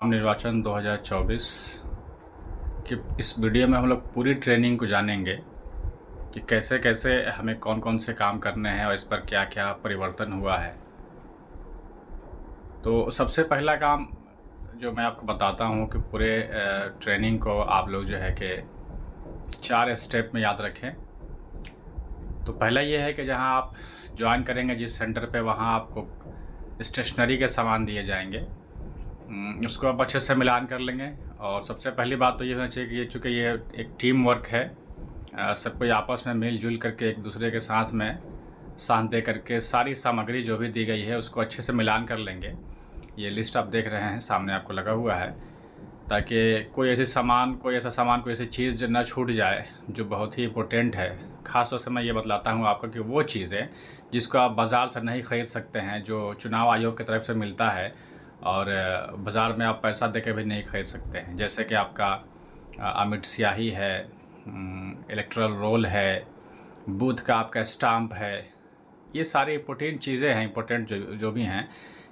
आम निर्वाचन 2024 की इस वीडियो में हम लोग पूरी ट्रेनिंग को जानेंगे कि कैसे कैसे हमें कौन कौन से काम करने हैं और इस पर क्या क्या परिवर्तन हुआ है। तो सबसे पहला काम जो मैं आपको बताता हूँ कि पूरे ट्रेनिंग को आप लोग जो है कि 4 स्टेप में याद रखें। तो पहला ये है कि जहाँ आप ज्वाइन करेंगे जिस सेंटर पे, वहाँ आपको स्टेशनरी के सामान दिए जाएंगे। उसको आप अच्छे से मिलान कर लेंगे। और सबसे पहली बात तो ये होना चाहिए कि चूँकि ये एक टीम वर्क है, सब कोई आपस में मिलजुल करके एक दूसरे के साथ में साथ दे करके सारी सामग्री जो भी दी गई है उसको अच्छे से मिलान कर लेंगे। ये लिस्ट आप देख रहे हैं सामने आपको लगा हुआ है, ताकि कोई ऐसा सामान कोई ऐसी चीज़ जो ना छूट जाए जो बहुत ही इम्पोर्टेंट है। ख़ास तौर से मैं ये बतलाता हूँ आपको कि वो चीज़ें जिसको आप बाज़ार से नहीं ख़रीद सकते हैं, जो चुनाव आयोग की तरफ से मिलता है और बाज़ार में आप पैसा देके भी नहीं खरीद सकते हैं, जैसे कि आपका अमिट स्याही है, इलेक्टोरल रोल है, बूथ का आपका स्टाम्प है। ये सारी इम्पोर्टेंट चीज़ें हैं, इम्पोर्टेंट जो भी हैं,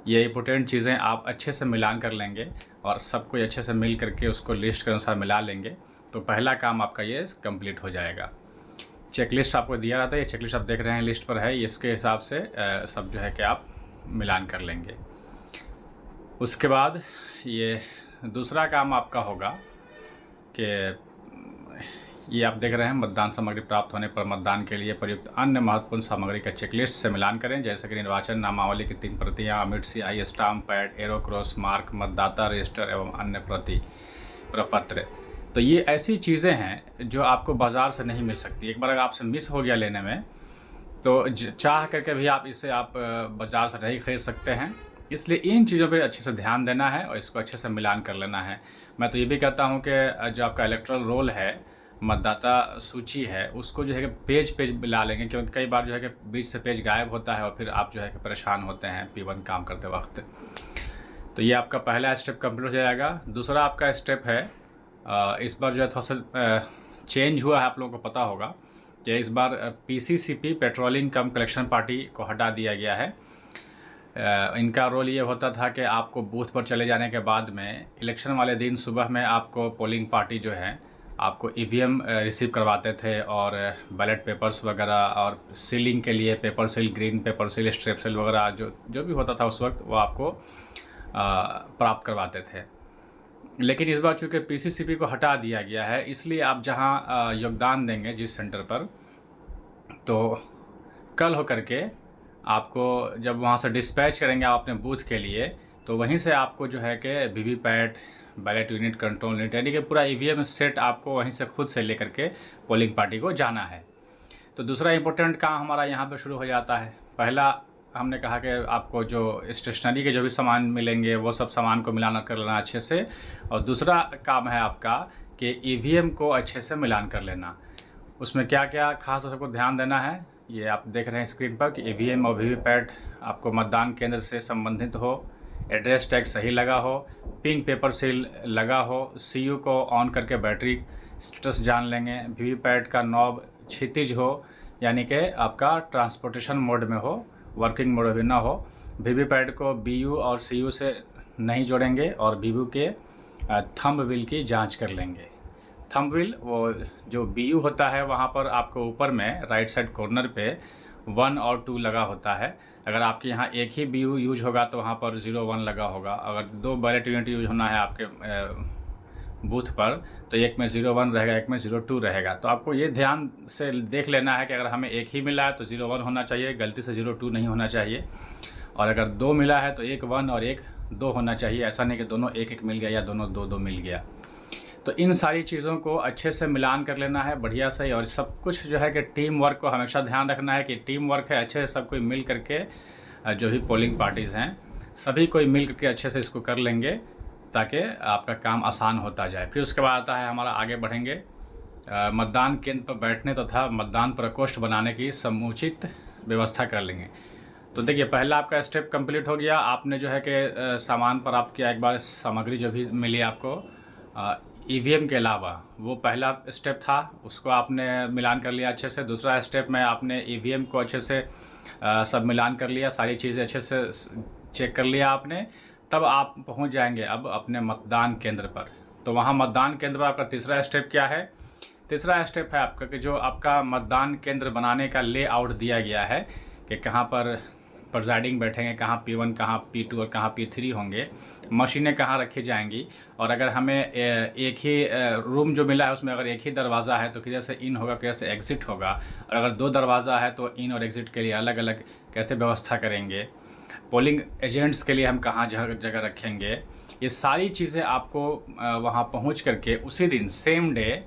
ये इम्पोर्टेंट चीज़ें आप अच्छे से मिलान कर लेंगे और सब कोई अच्छे से मिल करके उसको लिस्ट के अनुसार मिला लेंगे। तो पहला काम आपका ये कंप्लीट हो जाएगा। चेकलिस्ट आपको दिया रहता है, ये चेकलिस्ट आप देख रहे हैं लिस्ट पर है, इसके हिसाब से सब जो है कि आप मिलान कर लेंगे। उसके बाद ये दूसरा काम आपका होगा कि ये आप देख रहे हैं मतदान सामग्री प्राप्त होने पर मतदान के लिए प्रयुक्त अन्य महत्वपूर्ण सामग्री का चेकलिस्ट से मिलान करें, जैसे कि निर्वाचन नामावली की 3 प्रतियाँ, अमिट स्याही, stamp pad, arrow cross mark, मतदाता रजिस्टर एवं अन्य प्रपत्र। तो ये ऐसी चीज़ें हैं जो आपको बाज़ार से नहीं मिल सकती। एक बार अगर आपसे मिस हो गया लेने में तो चाह करके भी आप इसे बाज़ार से नहीं खरीद सकते हैं। इसलिए इन चीज़ों पे अच्छे से ध्यान देना है और इसको अच्छे से मिलान कर लेना है। मैं तो ये भी कहता हूँ कि जो आपका इलेक्टोरल रोल है, मतदाता सूची है, उसको जो है कि पेज मिला लेंगे, क्योंकि कई बार जो है कि बीच से पेज गायब होता है और फिर आप जो है कि परेशान होते हैं P1 काम करते वक्त। तो ये आपका पहला स्टेप कंप्लीट हो जाएगा। दूसरा आपका स्टेप है, इस बार जो है थोड़ा सा चेंज हुआ है, आप लोगों को पता होगा कि इस बार PCCP पेट्रोलिंग कम कलेक्शन पार्टी को हटा दिया गया है। इनका रोल ये होता था कि आपको बूथ पर चले जाने के बाद में इलेक्शन वाले दिन सुबह में आपको पोलिंग पार्टी जो है आपको EVM रिसीव करवाते थे और बैलेट पेपर्स वगैरह और सीलिंग के लिए paper seal, green paper seal, strap seal वगैरह जो भी होता था उस वक्त वो आपको प्राप्त करवाते थे। लेकिन इस बार चूँकि PCCP को हटा दिया गया है, इसलिए आप जहाँ योगदान देंगे जिस सेंटर पर, तो कल हो करके आपको जब वहाँ से डिस्पैच करेंगे आप अपने बूथ के लिए, तो वहीं से आपको जो है कि VVPAT, ballot unit, control unit, यानी कि पूरा EVM सेट आपको वहीं से खुद से लेकर के पोलिंग पार्टी को जाना है। तो दूसरा इम्पोर्टेंट काम हमारा यहाँ पे शुरू हो जाता है। पहला हमने कहा कि आपको जो स्टेशनरी के जो भी सामान मिलेंगे वो सब सामान को मिलाना कर लेना अच्छे से। और दूसरा काम है आपका कि EVM को अच्छे से मिलान कर लेना। उसमें क्या क्या खास तौर पर ध्यान देना है, ये आप देख रहे हैं स्क्रीन पर कि EVM और VVPAT आपको मतदान केंद्र से संबंधित हो, एड्रेस टैग सही लगा हो, पिंक पेपर सील लगा हो, CU को ऑन करके बैटरी स्टेटस जान लेंगे, VVPAT का नॉब क्षितिज हो, यानी कि आपका ट्रांसपोर्टेशन मोड में हो, वर्किंग मोड में ना हो। VVPAT को BU और CU से नहीं जोड़ेंगे और BU के थंब व्हील की जांच कर लेंगे। थंब व्हील वो जो BU होता है वहाँ पर आपको ऊपर में राइट साइड कॉर्नर पे 1 और 2 लगा होता है। अगर आपके यहाँ एक ही BU यूज होगा तो वहाँ पर 0-1 लगा होगा। अगर 2 बैलेट यूनिट यूज होना है आपके बूथ पर तो एक में 0-1 रहेगा, एक में 0-2 रहेगा। तो आपको ये ध्यान से देख लेना है कि अगर हमें एक ही मिला है तो 0-1 होना चाहिए, गलती से 0-2 नहीं होना चाहिए। और अगर 2 मिला है तो एक 1 और एक 2 होना चाहिए, ऐसा नहीं कि दोनों 1-1 मिल गया या दोनों 2-2 मिल गया। तो इन सारी चीज़ों को अच्छे से मिलान कर लेना है बढ़िया से। और सब कुछ जो है कि टीम वर्क को हमेशा ध्यान रखना है कि टीम वर्क है, अच्छे से सब कोई मिल करके जो भी पोलिंग पार्टीज़ हैं सभी कोई मिल करके अच्छे से इसको कर लेंगे ताकि आपका काम आसान होता जाए। फिर उसके बाद आता है हमारा, आगे बढ़ेंगे, मतदान केंद्र पर बैठने तथा मतदान प्रकोष्ठ बनाने की समुचित व्यवस्था कर लेंगे। तो देखिए पहला आपका स्टेप कंप्लीट हो गया। आपने जो है कि सामान पर आपकी एक बार सामग्री जो भी मिली आपको EVM के अलावा, वो पहला स्टेप था, उसको आपने मिलान कर लिया अच्छे से। दूसरा स्टेप में आपने EVM को अच्छे से सब मिलान कर लिया, सारी चीज़ें अच्छे से चेक कर लिया आपने। तब आप पहुंच जाएंगे अब अपने मतदान केंद्र पर। तो वहां मतदान केंद्र पर आपका तीसरा स्टेप क्या है? तीसरा स्टेप है आपका कि जो आपका मतदान केंद्र बनाने का लेआउट दिया गया है कि कहाँ पर प्रिजाइडिंग बैठेंगे, कहाँ P1, कहाँ P2 और कहाँ P3 होंगे, मशीनें कहाँ रखी जाएंगी, और अगर हमें एक ही रूम जो मिला है उसमें अगर एक ही दरवाज़ा है तो किधर से इन होगा, किधर से एग्ज़िट होगा, और अगर 2 दरवाज़ा है तो इन और एग्ज़िट के लिए अलग अलग कैसे व्यवस्था करेंगे, पोलिंग एजेंट्स के लिए हम कहाँ जगह रखेंगे, ये सारी चीज़ें आपको वहाँ पहुँच करके उसी दिन सेम डे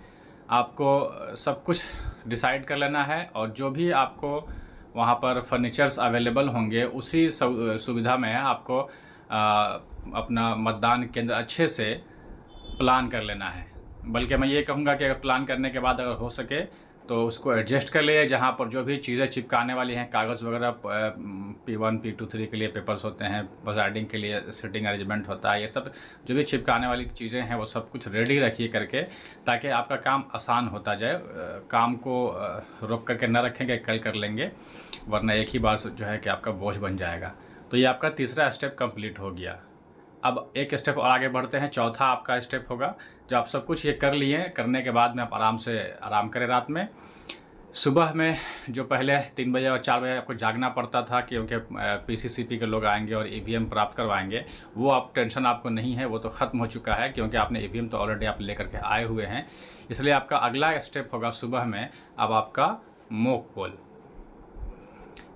आपको सब कुछ डिसाइड कर लेना है। और जो भी आपको वहाँ पर फर्नीचर्स अवेलेबल होंगे उसी सुविधा में आपको अपना मतदान केंद्र अच्छे से प्लान कर लेना है। बल्कि मैं ये कहूँगा कि अगर प्लान करने के बाद अगर हो सके तो उसको एडजस्ट कर लिए, जहाँ पर जो भी चीज़ें चिपकाने वाली हैं, कागज़ वगैरह P1, P2, 3 के लिए पेपर्स होते हैं, प्रिजाइडिंग के लिए सिटिंग अरेंजमेंट होता है, ये सब जो भी चिपकाने वाली चीज़ें हैं वो सब कुछ रेडी रखिए करके, ताकि आपका काम आसान होता जाए। काम को रोक करके न रखें कि कल कर लेंगे, वरना एक ही बार जो है कि आपका बोझ बन जाएगा। तो ये आपका तीसरा स्टेप कंप्लीट हो गया। अब एक स्टेप और आगे बढ़ते हैं, चौथा आपका स्टेप होगा। जब आप सब कुछ ये कर लिए, करने के बाद में आप आराम करें। रात में सुबह में जो पहले 3 बजे और 4 बजे आपको जागना पड़ता था क्योंकि PCCP के लोग आएंगे और EVM प्राप्त करवाएंगे, वो आप टेंशन आपको नहीं है, वो तो ख़त्म हो चुका है क्योंकि आपने EVM तो ऑलरेडी आप लेकर के आए हुए हैं। इसलिए आपका अगला स्टेप होगा सुबह में अब आपका मॉक पोल।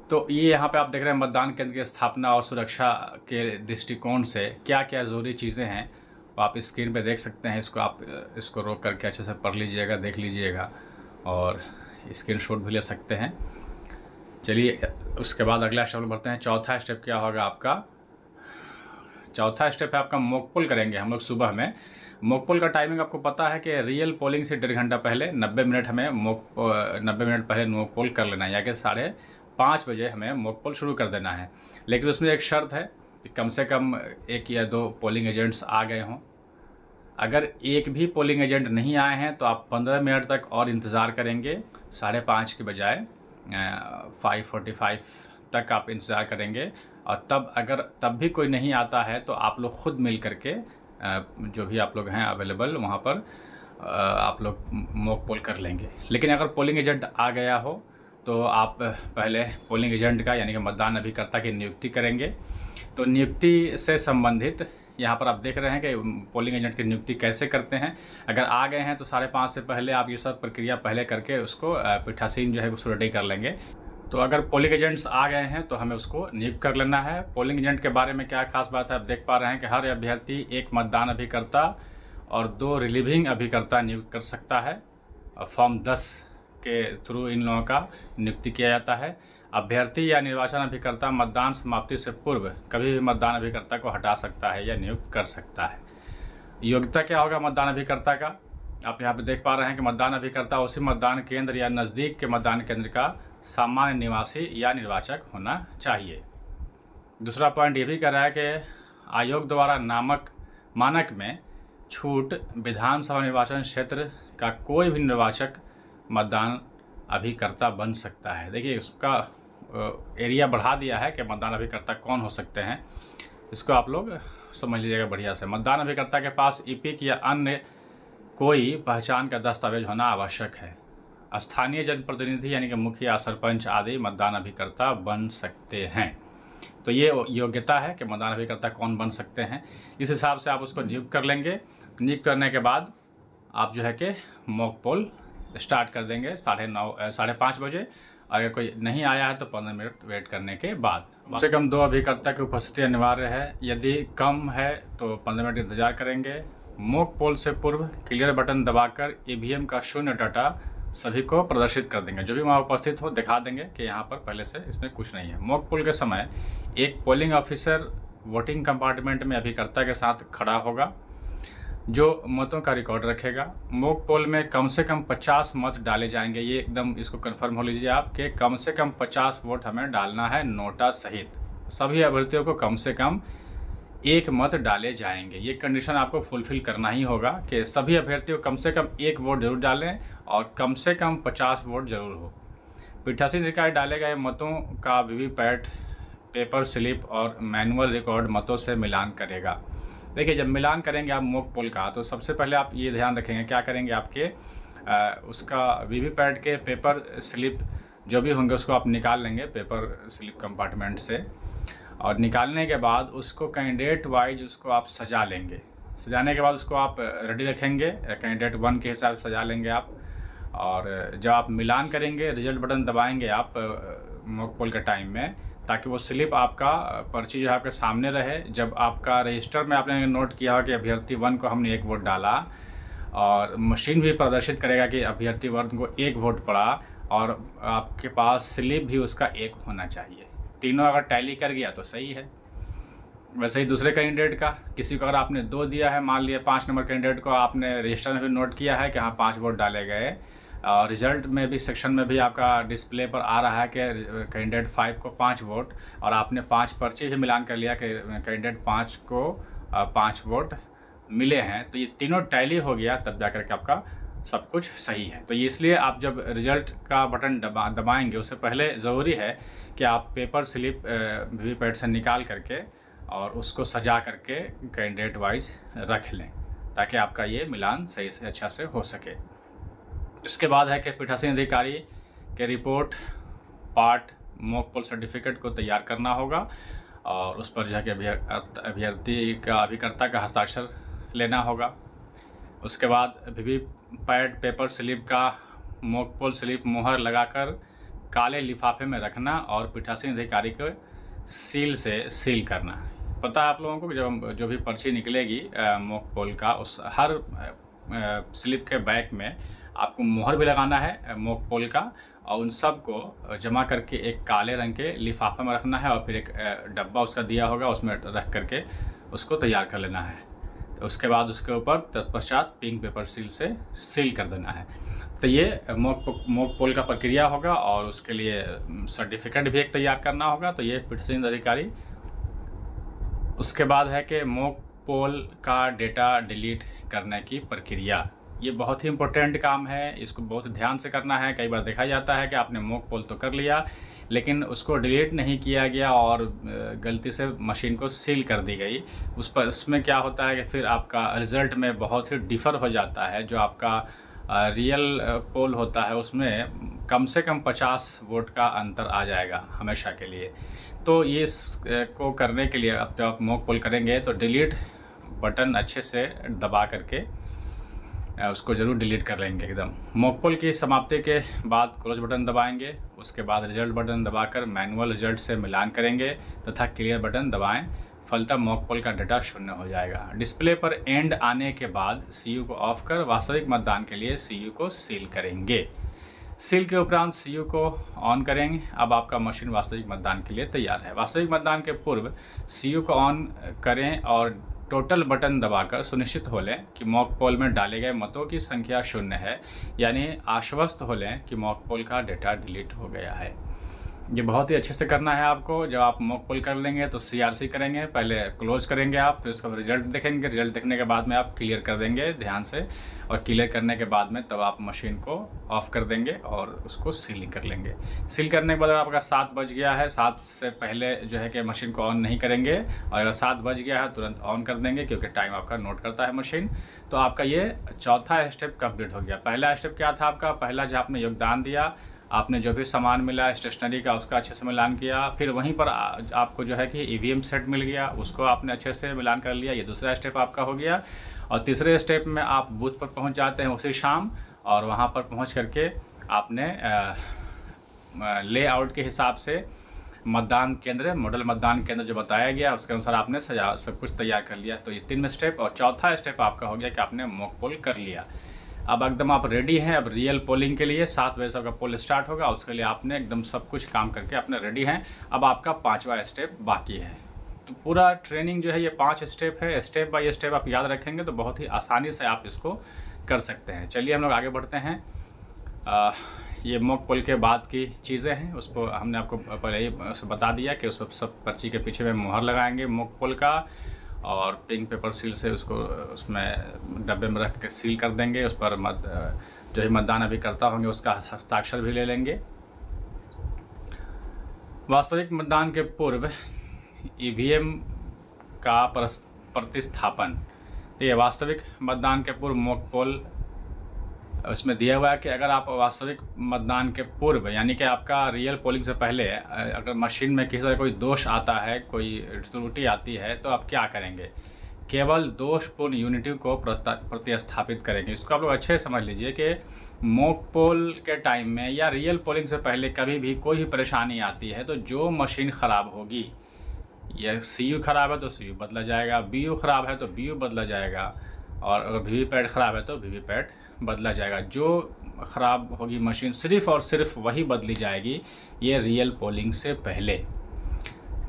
तो ये यहाँ पे आप देख रहे हैं मतदान केंद्र की स्थापना और सुरक्षा के दृष्टिकोण से क्या क्या ज़रूरी चीज़ें हैं, वो आप स्क्रीन पे देख सकते हैं। आप इसको रोक करके अच्छे से पढ़ लीजिएगा, देख लीजिएगा, और स्क्रीनशॉट भी ले सकते हैं। चलिए उसके बाद अगला स्टेप बढ़ते हैं। चौथा स्टेप क्या होगा आपका? चौथा स्टेप है आपका मॉक पोल करेंगे हम लोग सुबह में। मॉक पोल का टाइमिंग आपको पता है कि रियल पोलिंग से 1.5 घंटा पहले 90 मिनट हमें 90 मिनट पहले मॉक पोल कर लेना है, या कि 5:30 बजे हमें मॉक पोल शुरू कर देना है। लेकिन उसमें एक शर्त है कि कम से कम 1 या 2 पोलिंग एजेंट्स आ गए हों। अगर एक भी पोलिंग एजेंट नहीं आए हैं तो आप 15 मिनट तक और इंतज़ार करेंगे, 5:30 के बजाय 5:45 तक आप इंतज़ार करेंगे। और तब भी कोई नहीं आता है तो आप लोग खुद मिल करके जो भी आप लोग हैं अवेलेबल वहाँ पर आप लोग मॉक पोल कर लेंगे। लेकिन अगर पोलिंग एजेंट आ गया हो तो आप पहले पोलिंग एजेंट का यानी कि मतदान अभिकर्ता की नियुक्ति करेंगे। तो नियुक्ति से संबंधित यहाँ पर आप देख रहे हैं कि पोलिंग एजेंट की नियुक्ति कैसे करते हैं। अगर आ गए हैं तो 5:30 से पहले आप ये सब प्रक्रिया पहले करके उसको पीठासीन जो है उसको रेडी कर लेंगे। तो अगर पोलिंग एजेंट्स आ गए हैं तो हमें उसको नियुक्त कर लेना है। पोलिंग एजेंट के बारे में क्या खास बात है, आप देख पा रहे हैं कि हर अभ्यर्थी 1 मतदान अभिकर्ता और 2 रिलीविंग अभिकर्ता नियुक्त कर सकता है। फॉर्म 10 के थ्रू इन लोगों का नियुक्ति किया जाता है। अभ्यर्थी या निर्वाचन अभिकर्ता मतदान समाप्ति से पूर्व कभी भी मतदान अभिकर्ता को हटा सकता है या नियुक्त कर सकता है। योग्यता क्या होगा मतदान अभिकर्ता का? आप यहाँ पे देख पा रहे हैं कि मतदान अभिकर्ता उसी मतदान केंद्र या नज़दीक के मतदान केंद्र का सामान्य निवासी या निर्वाचक होना चाहिए। दूसरा पॉइंट ये भी कर रहा है कि आयोग द्वारा मानक में छूट विधानसभा निर्वाचन क्षेत्र का कोई भी निर्वाचक मतदान अभिकर्ता बन सकता है। देखिए उसका एरिया बढ़ा दिया है कि मतदान अभिकर्ता कौन हो सकते हैं, इसको आप लोग समझ लीजिएगा बढ़िया से। मतदान अभिकर्ता के पास EPIC या अन्य कोई पहचान का दस्तावेज होना आवश्यक है। स्थानीय जनप्रतिनिधि यानी कि मुखिया, सरपंच आदि मतदान अभिकर्ता बन सकते हैं। तो ये योग्यता है कि मतदान अभिकर्ता कौन बन सकते हैं, इस हिसाब से आप उसको नियुक्त कर लेंगे। नियुक्त करने के बाद आप जो है कि मॉक पोल स्टार्ट कर देंगे 5:30 बजे। अगर कोई नहीं आया है तो 15 मिनट वेट करने के बाद कम से कम 2 अभिकर्ता की उपस्थिति अनिवार्य है। यदि कम है तो 15 मिनट इंतजार करेंगे। मॉक पोल से पूर्व क्लियर बटन दबाकर EVM का 0 डाटा सभी को प्रदर्शित कर देंगे। जो भी वहाँ उपस्थित हो दिखा देंगे कि यहाँ पर पहले से इसमें कुछ नहीं है। मॉक पोल के समय एक पोलिंग ऑफिसर वोटिंग कंपार्टमेंट में अभिकर्ता के साथ खड़ा होगा जो मतों का रिकॉर्ड रखेगा। मॉक पोल में कम से कम 50 मत डाले जाएंगे। ये एकदम इसको कंफर्म हो लीजिए आप कि कम से कम 50 वोट हमें डालना है नोटा सहित। सभी अभ्यर्थियों को कम से कम 1 मत डाले जाएंगे। ये कंडीशन आपको फुलफिल करना ही होगा कि सभी अभ्यर्थियों को कम से कम 1 वोट जरूर डालें और कम से कम 50 वोट जरूर हो। पीठासीन निकाय डाले गए मतों का वीवीपैट पेपर स्लिप और मैनुअल रिकॉर्ड मतों से मिलान करेगा। देखिए, जब मिलान करेंगे आप मॉक पोल का, तो सबसे पहले आप ये ध्यान रखेंगे, क्या करेंगे, आपके उसका वीवीपैट के पेपर स्लिप जो भी होंगे उसको आप निकाल लेंगे पेपर स्लिप कंपार्टमेंट से, और निकालने के बाद उसको कैंडिडेट वाइज उसको आप सजा लेंगे। सजाने के बाद उसको आप रेडी रखेंगे, कैंडिडेट 1 के हिसाब से सजा लेंगे आप। और जब आप मिलान करेंगे, रिजल्ट बटन दबाएंगे आप मॉक पोल के टाइम में, ताकि वो स्लिप आपका पर्ची जो है आपके सामने रहे। जब आपका रजिस्टर में आपने नोट किया हो कि अभ्यर्थी 1 को हमने 1 वोट डाला, और मशीन भी प्रदर्शित करेगा कि अभ्यर्थी 1 को 1 वोट पड़ा, और आपके पास स्लिप भी उसका 1 होना चाहिए। तीनों अगर टैली कर गया तो सही है। वैसे ही दूसरे कैंडिडेट का, किसी को अगर आपने 2 दिया है, मान लिया 5 नंबर कैंडिडेट को आपने रजिस्टर में भी नोट किया है कि हाँ 5 वोट डाले गए, और रिजल्ट में भी सेक्शन में भी आपका डिस्प्ले पर आ रहा है कि कैंडिडेट 5 को 5 वोट, और आपने 5 पर्ची भी मिलान कर लिया कि कैंडिडेट 5 को 5 वोट मिले हैं, तो ये तीनों टैली हो गया, तब जाकर के आपका सब कुछ सही है। तो ये इसलिए आप जब रिजल्ट का बटन दबाएंगे उससे पहले ज़रूरी है कि आप पेपर स्लिप वीवीपैट से निकाल करके और उसको सजा करके कैंडिडेट वाइज रख लें, ताकि आपका ये मिलान सही से अच्छा से हो सके। इसके बाद है कि पीठासीन अधिकारी के report part mock poll certificate को तैयार करना होगा, और उस पर जो है कि अभ्यर्थी का अभिकर्ता का हस्ताक्षर लेना होगा। उसके बाद वीवीपैट पेपर स्लिप का मॉक पोल स्लिप मोहर लगाकर काले लिफाफे में रखना और पीठासीन अधिकारी को सील से सील करना। पता है आप लोगों को कि जब जो भी पर्ची निकलेगी मॉक पोल का, उस हर स्लिप के बैक में आपको मोहर भी लगाना है मॉक पोल का, और उन सब को जमा करके एक काले रंग के लिफाफे में रखना है, और फिर एक डब्बा उसका दिया होगा उसमें रख करके उसको तैयार कर लेना है। तो उसके बाद उसके ऊपर तत्पश्चात पिंक पेपर सील से सील कर देना है। तो ये मॉक पोल का प्रक्रिया होगा, और उसके लिए सर्टिफिकेट भी एक तैयार करना होगा। तो ये पीठासीन अधिकारी। उसके बाद है कि मॉक पोल का डेटा डिलीट करने की प्रक्रिया। ये बहुत ही इम्पोर्टेंट काम है, इसको बहुत ध्यान से करना है। कई बार देखा जाता है कि आपने मॉक पोल तो कर लिया, लेकिन उसको डिलीट नहीं किया गया और गलती से मशीन को सील कर दी गई। उस पर इसमें क्या होता है कि फिर आपका रिज़ल्ट में बहुत ही डिफ़र हो जाता है। जो आपका रियल पोल होता है उसमें कम से कम 50 वोट का अंतर आ जाएगा हमेशा के लिए। तो ये को करने के लिए अब जब आप मॉक पोल करेंगे तो डिलीट बटन अच्छे से दबा करके उसको ज़रूर डिलीट कर लेंगे एकदम। मॉक पोल की समाप्ति के बाद क्लोज बटन दबाएंगे। उसके बाद रिजल्ट बटन दबाकर मैनुअल रिजल्ट से मिलान करेंगे तथा क्लियर बटन दबाएं। फलतः मॉक पोल का डाटा शून्य हो जाएगा। डिस्प्ले पर एंड आने के बाद सीयू को ऑफ कर वास्तविक मतदान के लिए सीयू को सील करेंगे। सील के उपरांत सीयू को ऑन करेंगे। अब आपका मशीन वास्तविक मतदान के लिए तैयार है। वास्तविक मतदान के पूर्व सीयू को ऑन करें और टोटल बटन दबाकर सुनिश्चित हो लें कि मॉक पोल में डाले गए मतों की संख्या शून्य है, यानी आश्वस्त हो लें कि मॉक पोल का डेटा डिलीट हो गया है। ये बहुत ही अच्छे से करना है आपको। जब आप मॉक पोल कर लेंगे तो सीआरसी करेंगे, पहले क्लोज करेंगे आप, फिर उसका रिजल्ट देखेंगे। रिजल्ट देखने के बाद में आप क्लियर कर देंगे ध्यान से, और क्लियर करने के बाद में तब आप मशीन को ऑफ कर देंगे और उसको सीलिंग कर लेंगे। सील करने के बाद आपका 7 बज गया है, 7 से पहले जो है कि मशीन को ऑन नहीं करेंगे, और अगर 7 बज गया है तुरंत ऑन कर देंगे, क्योंकि टाइम आपका नोट करता है मशीन। तो आपका ये चौथा स्टेप कंप्लीट हो गया। पहला स्टेप क्या था आपका? पहला जो आपने योगदान दिया, आपने जो भी सामान मिला स्टेशनरी का उसका अच्छे से मिलान किया, फिर वहीं पर आपको जो है कि ईवीएम सेट मिल गया, उसको आपने अच्छे से मिलान कर लिया। ये दूसरा स्टेप आपका हो गया। और तीसरे स्टेप में आप बूथ पर पहुंच जाते हैं उसी शाम, और वहां पर पहुंच करके आपने लेआउट के हिसाब से मतदान केंद्र, मॉडल मतदान केंद्र जो बताया गया उसके अनुसार आपने सब कुछ तैयार कर लिया। तो ये 3 स्टेप, और चौथा स्टेप आपका हो गया कि आपने मॉक पोल कर लिया। अब एकदम आप रेडी हैं अब रियल पोलिंग के लिए। 7 बजे से आपका पोल स्टार्ट होगा, उसके लिए आपने एकदम सब कुछ काम करके अपने रेडी हैं। अब आपका 5वां स्टेप बाकी है। तो पूरा ट्रेनिंग जो है ये 5 स्टेप है। स्टेप बाय स्टेप आप याद रखेंगे तो बहुत ही आसानी से आप इसको कर सकते हैं। चलिए हम लोग आगे बढ़ते हैं। ये मॉक पोल के बाद की चीज़ें हैं, उस पर हमने आपको पहले ही बता दिया कि उस पर सब पर्ची के पीछे में मुहर लगाएंगे मॉक पोल का, और पिंक पेपर सील से उसको उसमें डब्बे में रख के सील कर देंगे। उस पर जो भी मतदान अभी करता होंगे उसका हस्ताक्षर भी ले लेंगे। वास्तविक मतदान के पूर्व ईवीएम का प्रतिस्थापन। ये वास्तविक मतदान के पूर्व मॉक पोल, उसमें दिया हुआ है कि अगर आप वास्तविक मतदान के पूर्व यानी कि आपका रियल पोलिंग से पहले अगर मशीन में किसी तरह कोई दोष आता है, कोई त्रुटि आती है, तो आप क्या करेंगे? केवल दोषपूर्ण यूनिटों को प्रतिस्थापित करेंगे। इसको आप लोग अच्छे से समझ लीजिए कि मॉक पोल के टाइम में या रियल पोलिंग से पहले कभी भी कोई भी परेशानी आती है तो जो मशीन ख़राब होगी, या सीयू ख़राब है तो सीयू बदला जाएगा, बीयू ख़राब है तो बीयू बदला जाएगा, और अगर वीवीपैट ख़राब है तो वीवीपैट बदला जाएगा। जो ख़राब होगी मशीन सिर्फ़ और सिर्फ वही बदली जाएगी, ये रियल पोलिंग से पहले।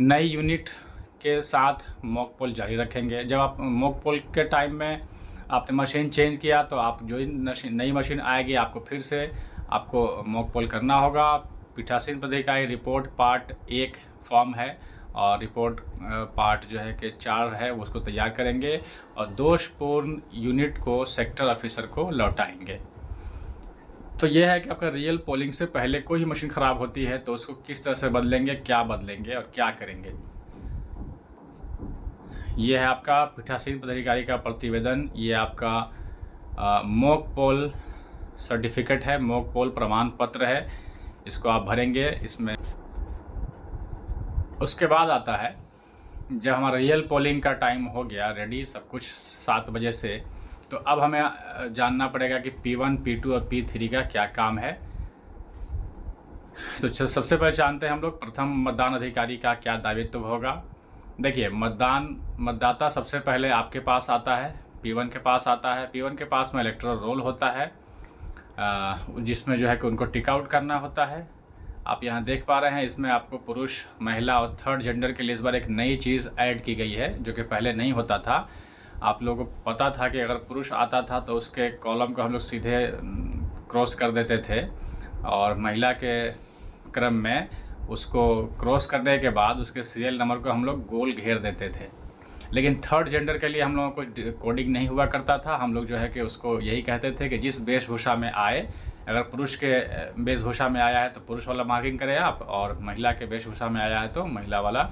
नई यूनिट के साथ मॉक पोल जारी रखेंगे। जब आप मॉक पोल के टाइम में आपने मशीन चेंज किया तो आप जो नई मशीन आएगी आपको फिर से आपको मॉक पोल करना होगा। पीठासीन पदाधिकारी रिपोर्ट पार्ट 1 फॉर्म है और रिपोर्ट पार्ट जो है कि 4 है, उसको तैयार करेंगे और दोषपूर्ण यूनिट को सेक्टर ऑफिसर को लौटाएंगे। तो ये है कि आपका रियल पोलिंग से पहले कोई मशीन ख़राब होती है तो उसको किस तरह से बदलेंगे, क्या बदलेंगे और क्या करेंगे। ये है आपका पीठासीन पदाधिकारी का प्रतिवेदन। ये आपका मॉक पोल सर्टिफिकेट है, मॉक पोल प्रमाण पत्र है, इसको आप भरेंगे। इसमें उसके बाद आता है जब हमारा रियल पोलिंग का टाइम हो गया रेडी सब कुछ 7 बजे से, तो अब हमें जानना पड़ेगा कि P1, P2 और P3 का क्या काम है। तो सबसे पहले जानते हैं हम लोग प्रथम मतदान अधिकारी का क्या दायित्व होगा। देखिए, मतदाता सबसे पहले आपके पास आता है, P1 के पास आता है। P1 के पास में इलेक्टोरल रोल होता है जिसमें जो है कि उनको टिक आउट करना होता है। आप यहाँ देख पा रहे हैं, इसमें आपको पुरुष, महिला और थर्ड जेंडर के लिए इस बार एक नई चीज़ ऐड की गई है जो कि पहले नहीं होता था। आप लोगों को पता था कि अगर पुरुष आता था तो उसके कॉलम को हम लोग सीधे क्रॉस कर देते थे और महिला के क्रम में उसको क्रॉस करने के बाद उसके सीरियल नंबर को हम लोग गोल घेर देते थे। लेकिन थर्ड जेंडर के लिए हम लोगों को कोडिंग नहीं हुआ करता था। हम लोग जो है कि उसको यही कहते थे कि जिस वेशभूषा में आए, अगर पुरुष के वेशभूषा में आया है तो पुरुष वाला मार्किंग करें आप, और महिला के वेशभूषा में आया है तो महिला वाला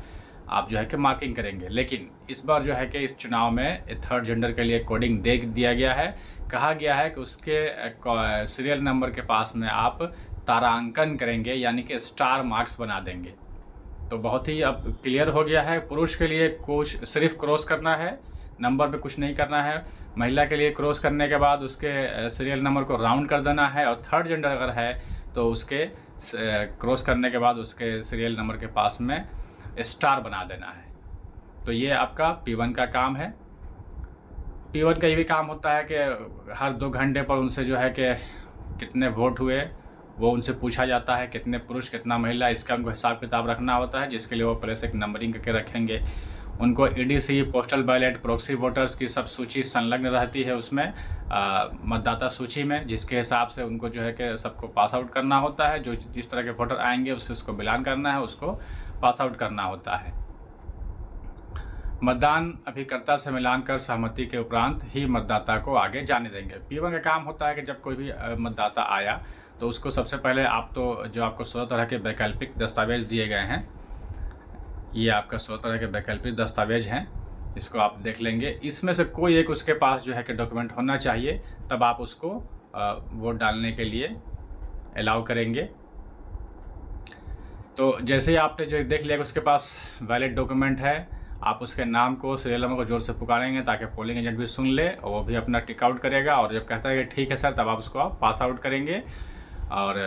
आप जो है कि मार्किंग करेंगे। लेकिन इस बार जो है कि इस चुनाव में थर्ड जेंडर के लिए कोडिंग दे दिया गया है। कहा गया है कि उसके सीरियल नंबर के पास में आप तारांकन करेंगे, यानी कि स्टार मार्क्स बना देंगे। तो बहुत ही अब क्लियर हो गया है। पुरुष के लिए कुछ सिर्फ क्रॉस करना है, नंबर पे कुछ नहीं करना है। महिला के लिए क्रॉस करने के बाद उसके सीरियल नंबर को राउंड कर देना है, और थर्ड जेंडर अगर है तो उसके क्रॉस करने के बाद उसके सीरियल नंबर के पास में स्टार बना देना है। तो ये आपका P1 का काम है। P1 का ये भी काम होता है कि हर 2 घंटे पर उनसे जो है कि कितने वोट हुए वो उनसे पूछा जाता है, कितने पुरुष कितना महिला, इसका उनको हिसाब किताब रखना होता है, जिसके लिए वो पहले से एक नंबरिंग करके रखेंगे। उनको EDC, postal ballot, proxy voters की सब सूची संलग्न रहती है उसमें मतदाता सूची में, जिसके हिसाब से उनको जो है कि सबको पास आउट करना होता है। जो जिस तरह के वोटर आएंगे उससे उसको मिलान करना है, उसको पास आउट करना होता है। मतदान अभिकर्ता से मिलान कर सहमति के उपरांत ही मतदाता को आगे जाने देंगे। P1 का काम होता है कि जब कोई भी मतदाता आया तो उसको सबसे पहले आप तो जो आपको 16 तरह के वैकल्पिक दस्तावेज दिए गए हैं, ये आपका 16 तरह के वैकल्पिक दस्तावेज हैं, इसको आप देख लेंगे। इसमें से कोई एक उसके पास जो है कि डॉक्यूमेंट होना चाहिए, तब आप उसको वोट डालने के लिए अलाउ करेंगे। तो जैसे ही आपने जो देख लिया कि उसके पास वैलिड डॉक्यूमेंट है, आप उसके नाम को, सीरियल नंबर को जोर से पुकारेंगे ताकि पोलिंग एजेंट भी सुन ले और वो भी अपना टिक आउट करेगा। और जब कहता है कि ठीक है सर, तब आप उसको पास आउट करेंगे और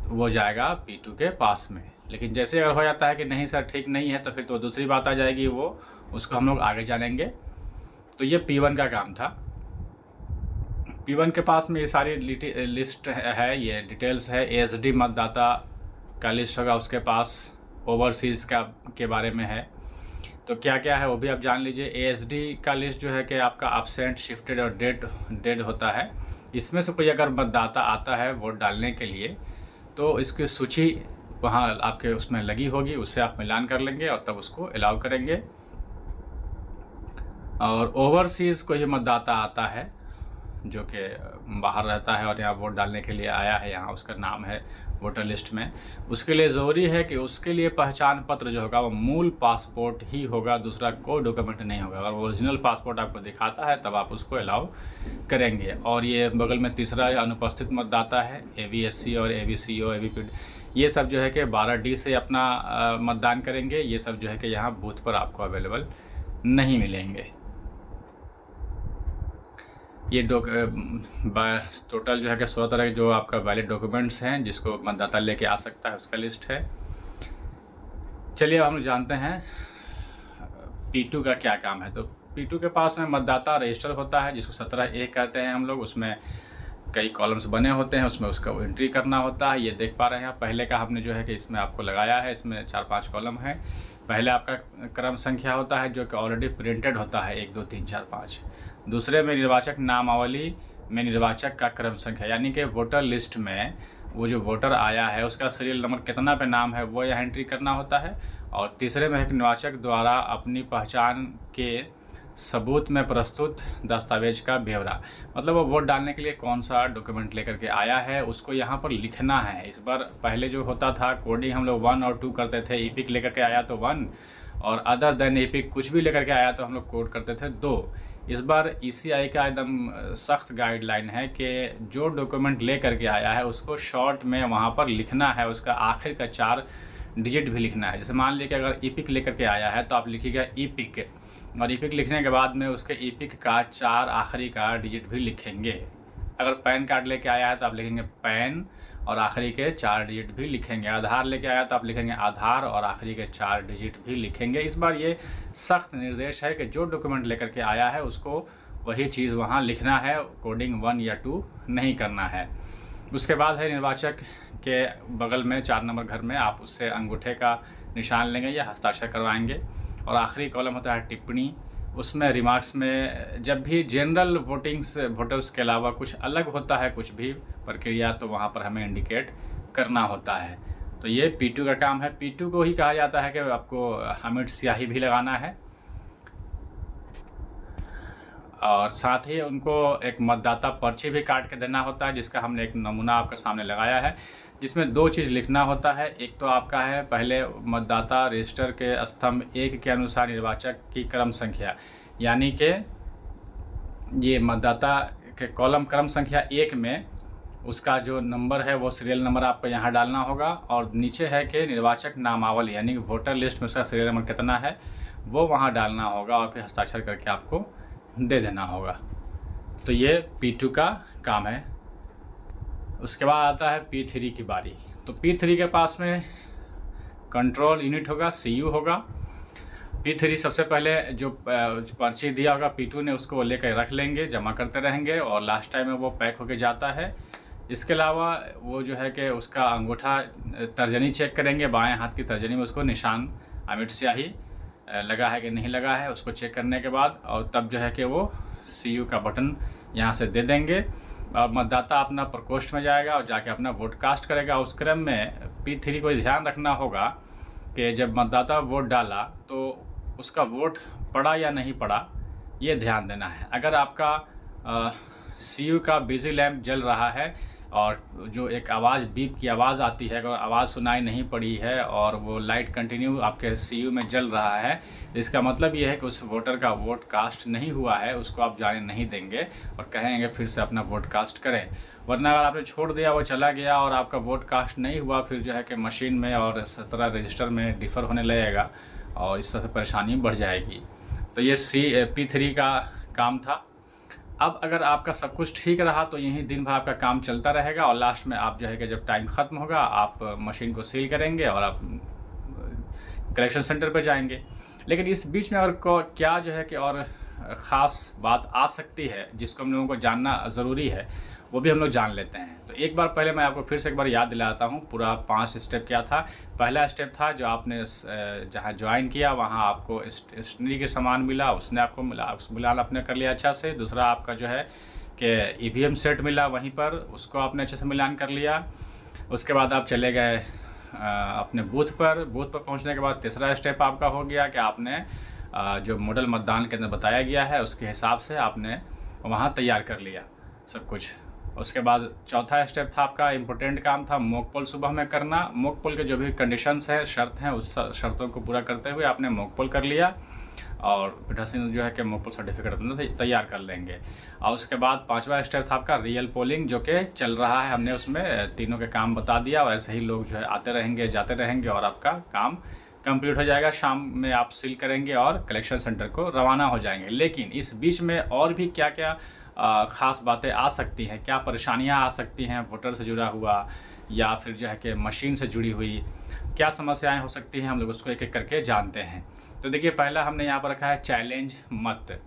वो जाएगा P2 के पास में। लेकिन जैसे अगर हो जाता है कि नहीं सर ठीक नहीं है, तो फिर तो दूसरी बात आ जाएगी, वो उसको हम लोग आगे जानेंगे। तो ये P1 का काम था। P1 के पास में ये सारी लिस्ट है, ये डिटेल्स है। ASD मतदाता का लिस्ट होगा उसके पास, ओवरसीज़ के बारे में है। तो क्या क्या है वो भी आप जान लीजिए। ASD का लिस्ट जो है कि आपका एब्सेंट, शिफ्टेड और डेड होता है। इसमें से कोई अगर मतदाता आता है वोट डालने के लिए तो इसकी सूची वहाँ आपके उसमें लगी होगी, उससे आप मिलान कर लेंगे और तब उसको अलाउ करेंगे। और ओवरसीज़ कोई मतदाता आता है जो कि बाहर रहता है और यहाँ वोट डालने के लिए आया है, यहाँ उसका नाम है वोटर लिस्ट में, उसके लिए ज़रूरी है कि उसके लिए पहचान पत्र जो होगा वो मूल पासपोर्ट ही होगा, दूसरा कोई डॉक्यूमेंट नहीं होगा। अगर ओरिजिनल पासपोर्ट आपको दिखाता है तब आप उसको अलाउ करेंगे। और ये बगल में तीसरा अनुपस्थित मतदाता है, AVSC और AVCO AVPD, ये सब जो है कि 12D से अपना मतदान करेंगे। ये सब जो है कि यहाँ बूथ पर आपको अवेलेबल नहीं मिलेंगे। ये टोटल जो है कि 100 तरह के जो आपका वैलिड डॉक्यूमेंट्स हैं जिसको मतदाता लेके आ सकता है, उसका लिस्ट है। चलिए अब हम जानते हैं P2 का क्या काम है। तो P2 के पास में मतदाता रजिस्टर होता है जिसको 17A कहते हैं हम लोग। उसमें कई कॉलम्स बने होते हैं, उसमें उसका एंट्री करना होता है। ये देख पा रहे हैं आप, पहले का हमने जो है कि इसमें आपको लगाया है, इसमें 4-5 कॉलम है। पहले आपका क्रम संख्या होता है जो कि ऑलरेडी प्रिंटेड होता है, 1 2 3 4 5। दूसरे में निर्वाचक नामावली में निर्वाचक का क्रम संख्या, यानी कि वोटर लिस्ट में वो जो वोटर आया है उसका सीरियल नंबर कितना पे नाम है वो यहाँ एंट्री करना होता है। और तीसरे में एक निर्वाचक द्वारा अपनी पहचान के सबूत में प्रस्तुत दस्तावेज का ब्यौरा, मतलब वो वोट डालने के लिए कौन सा डॉक्यूमेंट लेकर के आया है उसको यहाँ पर लिखना है। इस बार पहले जो होता था कोडिंग हम लोग 1 और 2 करते थे, EPIC लेकर के आया तो 1 और अदर देन EPIC कुछ भी लेकर के आया तो हम लोग कोड करते थे 2। इस बार ECI का एकदम सख्त गाइडलाइन है कि जो डॉक्यूमेंट ले करके आया है उसको शॉर्ट में वहाँ पर लिखना है, उसका आखिर का 4 डिजिट भी लिखना है। जैसे मान लीजिए कि अगर EPIC लेकर के आया है तो आप लिखिएगा EPIC, और EPIC लिखने के बाद में उसके EPIC का 4 आखिरी का डिजिट भी लिखेंगे। अगर पैन कार्ड लेके आया है तो आप लिखेंगे पैन और आखिरी के 4 डिजिट भी लिखेंगे। आधार लेके आया तो आप लिखेंगे आधार और आखिरी के 4 डिजिट भी लिखेंगे। इस बार ये सख्त निर्देश है कि जो डॉक्यूमेंट लेकर के आया है उसको वही चीज़ वहाँ लिखना है, कोडिंग 1 या 2 नहीं करना है। उसके बाद है निर्वाचक के बगल में 4 नंबर घर में आप उससे अंगूठे का निशान लेंगे या हस्ताक्षर करवाएंगे। और आखिरी कॉलम होता है टिप्पणी, उसमें रिमार्क्स में जब भी जनरल वोटर्स के अलावा कुछ अलग होता है, कुछ भी प्रक्रिया, तो वहाँ पर हमें इंडिकेट करना होता है। तो ये P2 का काम है। P2 को ही कहा जाता है कि आपको अमिट स्याही भी लगाना है और साथ ही उनको एक मतदाता पर्ची भी काट के देना होता है, जिसका हमने एक नमूना आपके सामने लगाया है, जिसमें 2 चीज़ लिखना होता है। एक तो आपका है पहले मतदाता रजिस्टर के स्तंभ 1 के अनुसार निर्वाचक की क्रम संख्या, यानी कि ये मतदाता के कॉलम क्रम संख्या 1 में उसका जो नंबर है वो सीरियल नंबर आपको यहाँ डालना होगा। और नीचे है कि निर्वाचक नामावली, यानी कि वोटर लिस्ट में उसका सीरियल नंबर कितना है वो वहाँ डालना होगा और फिर हस्ताक्षर करके आपको दे देना होगा। तो ये P2 का काम है। उसके बाद आता है P3 की बारी। तो P3 के पास में कंट्रोल यूनिट होगा, CU होगा। P3 सबसे पहले जो पर्ची दिया होगा P2 ने उसको लेकर रख लेंगे, जमा करते रहेंगे और लास्ट टाइम में वो पैक होके जाता है। इसके अलावा वो जो है कि उसका अंगूठा तर्जनी चेक करेंगे, बाएं हाथ की तर्जनी में उसको निशान अमिट स्याही लगा है कि नहीं लगा है उसको चेक करने के बाद, और तब जो है कि वो CU का बटन यहाँ से दे देंगे और मतदाता अपना प्रकोष्ठ में जाएगा और जाके अपना वोट कास्ट करेगा। उस क्रम में P3 को ध्यान रखना होगा कि जब मतदाता वोट डाला तो उसका वोट पड़ा या नहीं पड़ा, ये ध्यान देना है। अगर आपका CU का बिजी लैंप जल रहा है और जो एक आवाज़ बीप की आवाज़ आती है, अगर आवाज़ सुनाई नहीं पड़ी है और वो लाइट कंटिन्यू आपके CU में जल रहा है, इसका मतलब ये है कि उस वोटर का वोट कास्ट नहीं हुआ है, उसको आप जाने नहीं देंगे और कहेंगे फिर से अपना वोट कास्ट करें। वरना अगर आपने छोड़ दिया, वो चला गया और आपका वोट कास्ट नहीं हुआ, फिर जो है कि मशीन में और 17 रजिस्टर में डिफ़र होने लगेगा और इस तरह से परेशानी बढ़ जाएगी। तो ये P3 का काम था। अब अगर आपका सब कुछ ठीक रहा तो यही दिन भर आपका काम चलता रहेगा और लास्ट में आप जो है कि जब टाइम ख़त्म होगा आप मशीन को सील करेंगे और आप कलेक्शन सेंटर पर जाएंगे। लेकिन इस बीच में अगर क्या जो है कि और ख़ास बात आ सकती है जिसको हम लोगों को जानना ज़रूरी है, वो भी हम लोग जान लेते हैं। तो एक बार पहले मैं आपको फिर से एक बार याद दिलाता हूँ पूरा 5 स्टेप क्या था। पहला स्टेप था जो आपने जहाँ ज्वाइन किया वहाँ आपको स्टेशनरी के सामान मिला, उसने आपको मिलान आपने कर लिया अच्छा से। दूसरा आपका जो है कि EVM सेट मिला, वहीं पर उसको आपने अच्छे से मिलान कर लिया। उसके बाद आप चले गए अपने बूथ पर पहुँचने के बाद तीसरा स्टेप आपका हो गया कि आपने जो मॉडल मतदान केंद्र बताया गया है उसके हिसाब से आपने वहाँ तैयार कर लिया सब कुछ। उसके बाद चौथा स्टेप था आपका इम्पोर्टेंट काम था मॉक पोल सुबह में करना। मॉक पोल के जो भी कंडीशंस हैं, शर्त हैं, उस शर्तों को पूरा करते हुए आपने मॉक पोल कर लिया और पीठासीन जो है कि मॉक पोल सर्टिफिकेट अपना तैयार कर लेंगे। और उसके बाद पांचवा स्टेप था आपका रियल पोलिंग, जो कि चल रहा है। हमने उसमें तीनों के काम बता दिया और ऐसे ही लोग जो है आते रहेंगे, जाते रहेंगे और आपका काम कंप्लीट हो जाएगा। शाम में आप सील करेंगे और कलेक्शन सेंटर को रवाना हो जाएंगे। लेकिन इस बीच में और भी क्या क्या ख़ास बातें आ सकती हैं, क्या परेशानियां आ सकती हैं वोटर से जुड़ा हुआ या फिर जो है कि मशीन से जुड़ी हुई क्या समस्याएं हो सकती हैं, हम लोग उसको एक एक करके जानते हैं। तो देखिए, पहला हमने यहाँ पर रखा है चैलेंज मत।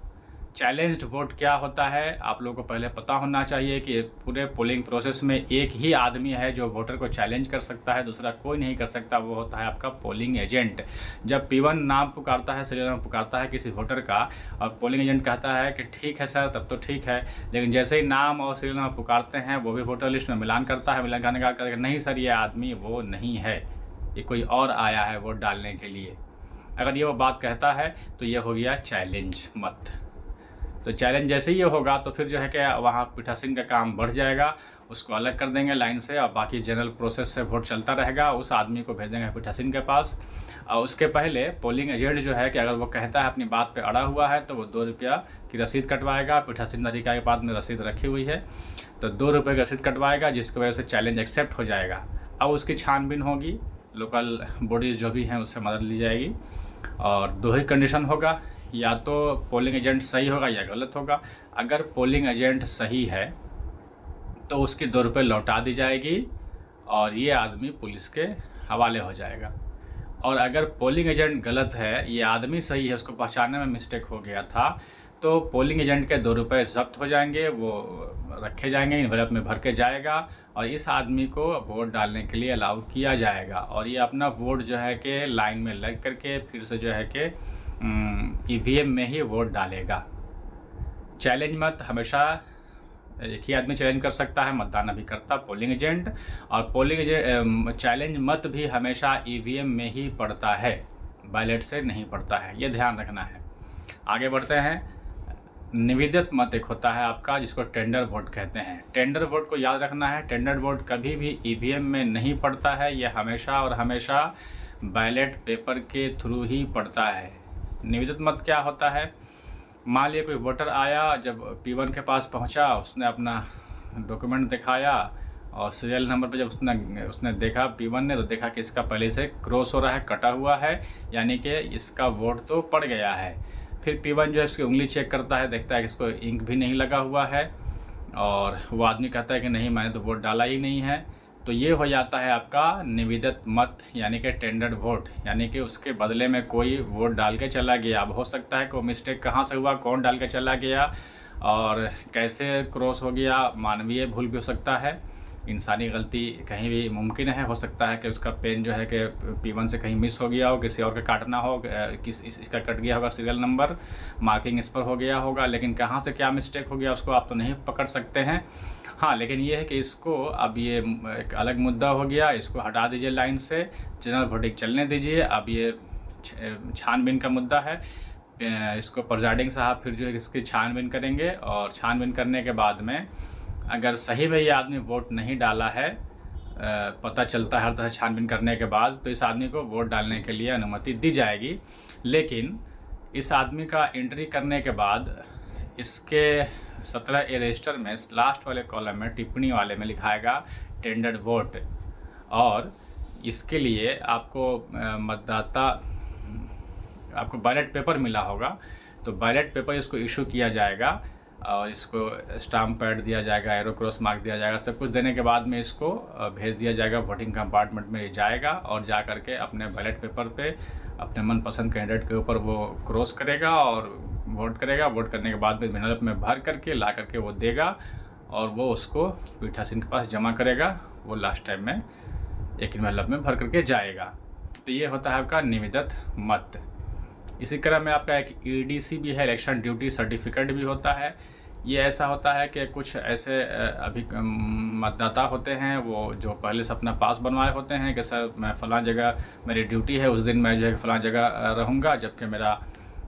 चैलेंज्ड वोट क्या होता है, आप लोगों को पहले पता होना चाहिए कि पूरे पोलिंग प्रोसेस में एक ही आदमी है जो वोटर को चैलेंज कर सकता है, दूसरा कोई नहीं कर सकता। वो होता है आपका पोलिंग एजेंट। जब P1 नाम पुकारता है, सीरियल नंबर पुकारता है किसी वोटर का और पोलिंग एजेंट कहता है कि ठीक है सर, तब तो ठीक है। लेकिन जैसे ही नाम और सीरियल नंबर पुकारते हैं, वो भी वोटर लिस्ट में मिलान करता है। मिलान करने का कहता है नहीं सर, ये आदमी वो नहीं है, ये कोई और आया है वोट डालने के लिए। अगर ये वो बात कहता है तो ये हो गया चैलेंज मत। तो चैलेंज जैसे ही ये होगा तो फिर जो है कि वहाँ पीठासीन का काम बढ़ जाएगा, उसको अलग कर देंगे लाइन से और बाकी जनरल प्रोसेस से वोट चलता रहेगा। उस आदमी को भेज देंगे पीठासीन के पास। और उसके पहले पोलिंग एजेंट जो है कि अगर वो कहता है अपनी बात पे अड़ा हुआ है तो वो 2 रुपया की रसीद कटवाएगा। पीठासीन अधिकारी के पास में रसीद रखी हुई है तो 2 रुपये की रसीद कटवाएगा, जिसकी वजह से चैलेंज एक्सेप्ट हो जाएगा। अब उसकी छानबीन होगी, लोकल बॉडीज़ जो भी हैं उससे मदद ली जाएगी और 2 ही कंडीशन होगा, या तो पोलिंग एजेंट सही होगा या गलत होगा। अगर पोलिंग एजेंट सही है तो उसकी 2 रुपये लौटा दी जाएगी और ये आदमी पुलिस के हवाले हो जाएगा। और अगर पोलिंग एजेंट गलत है, ये आदमी सही है, उसको पहचानने में मिस्टेक हो गया था, तो पोलिंग एजेंट के 2 रुपये जब्त हो जाएंगे, वो रखे जाएंगे, इन्वेलप में भर के जाएगा और इस आदमी को वोट डालने के लिए अलाउ किया जाएगा। और ये अपना वोट जो है कि लाइन में लग करके फिर से जो है कि EVM में ही वोट डालेगा। चैलेंज मत हमेशा एक ही आदमी चैलेंज कर सकता है, मतदान अभी करता पोलिंग एजेंट, और पोलिंग एजेंट चैलेंज मत भी हमेशा EVM में ही पड़ता है, बैलेट से नहीं पड़ता है, ये ध्यान रखना है। आगे बढ़ते हैं। निवेदित मत एक होता है आपका, जिसको टेंडर वोट कहते हैं। टेंडर वोट को याद रखना है, टेंडर वोट कभी भी EVM में नहीं पड़ता है, यह हमेशा और हमेशा बैलेट पेपर के थ्रू ही पड़ता है। निवेदित मत क्या होता है, मान लिया कोई वोटर आया, जब P1 के पास पहुंचा, उसने अपना डॉक्यूमेंट दिखाया और सीरियल नंबर पे जब उसने देखा P1 ने, तो देखा कि इसका पहले से क्रॉस हो रहा है, कटा हुआ है, यानी कि इसका वोट तो पड़ गया है। फिर P1 जो है इसकी उंगली चेक करता है, देखता है कि इसको इंक भी नहीं लगा हुआ है और वो आदमी कहता है कि नहीं, मैंने तो वोट डाला ही नहीं है। तो ये हो जाता है आपका निवेदित मत, यानी कि टेंडर्ड वोट, यानी कि उसके बदले में कोई वोट डाल के चला गया। अब हो सकता है कि वो मिस्टेक कहाँ से हुआ, कौन डाल के चला गया और कैसे क्रॉस हो गया, मानवीय भूल भी हो सकता है, इंसानी गलती कहीं भी मुमकिन है। हो सकता है कि उसका पेन जो है कि P1 से कहीं मिस हो गया हो, किसी और का काटना हो, इसका कट गया होगा सीरियल नंबर, मार्किंग इस पर हो गया होगा, लेकिन कहाँ से क्या मिस्टेक हो गया उसको आप तो नहीं पकड़ सकते हैं। हाँ, लेकिन ये है कि इसको अब ये एक अलग मुद्दा हो गया, इसको हटा दीजिए लाइन से, जनरल वोटिंग चलने दीजिए। अब ये छानबीन का मुद्दा है, इसको प्रिजाइडिंग साहब फिर जो है इसकी छानबीन करेंगे और छानबीन करने के बाद में अगर सही में ये आदमी वोट नहीं डाला है, पता चलता है हर तरह छानबीन करने के बाद, तो इस आदमी को वोट डालने के लिए अनुमति दी जाएगी। लेकिन इस आदमी का एंट्री करने के बाद इसके 17A रजिस्टर में लास्ट वाले कॉलम में टिप्पणी वाले में लिखाएगा टेंडर्ड वोट, और इसके लिए आपको बैलेट पेपर मिला होगा, तो बैलेट पेपर इसको इशू किया जाएगा और इसको स्टाम्प पैड दिया जाएगा, एरो क्रॉस मार्क दिया जाएगा, सब कुछ देने के बाद में इसको भेज दिया जाएगा, वोटिंग कंपार्टमेंट में जाएगा और जा करके अपने बैलेट पेपर पे अपने मनपसंद कैंडिडेट के ऊपर वो क्रॉस करेगा और वोट करेगा। वोट करने के बाद में एनवेलप में भर करके ला करके वो देगा और वो उसको पीठासीन के पास जमा करेगा, वो लास्ट टाइम में एक एनवेलप में भर करके जाएगा। तो ये होता है आपका निवेदित मत। इसी तरह में आपका एक EDC भी है, इलेक्शन ड्यूटी सर्टिफिकेट भी होता है। ये ऐसा होता है कि कुछ ऐसे अभी मतदाता होते हैं वो जो पहले से अपना पास बनवाए होते हैं कि सर मैं फ़लाँ जगह मेरी ड्यूटी है, उस दिन मैं जो है फ़लाँ जगह रहूँगा, जबकि मेरा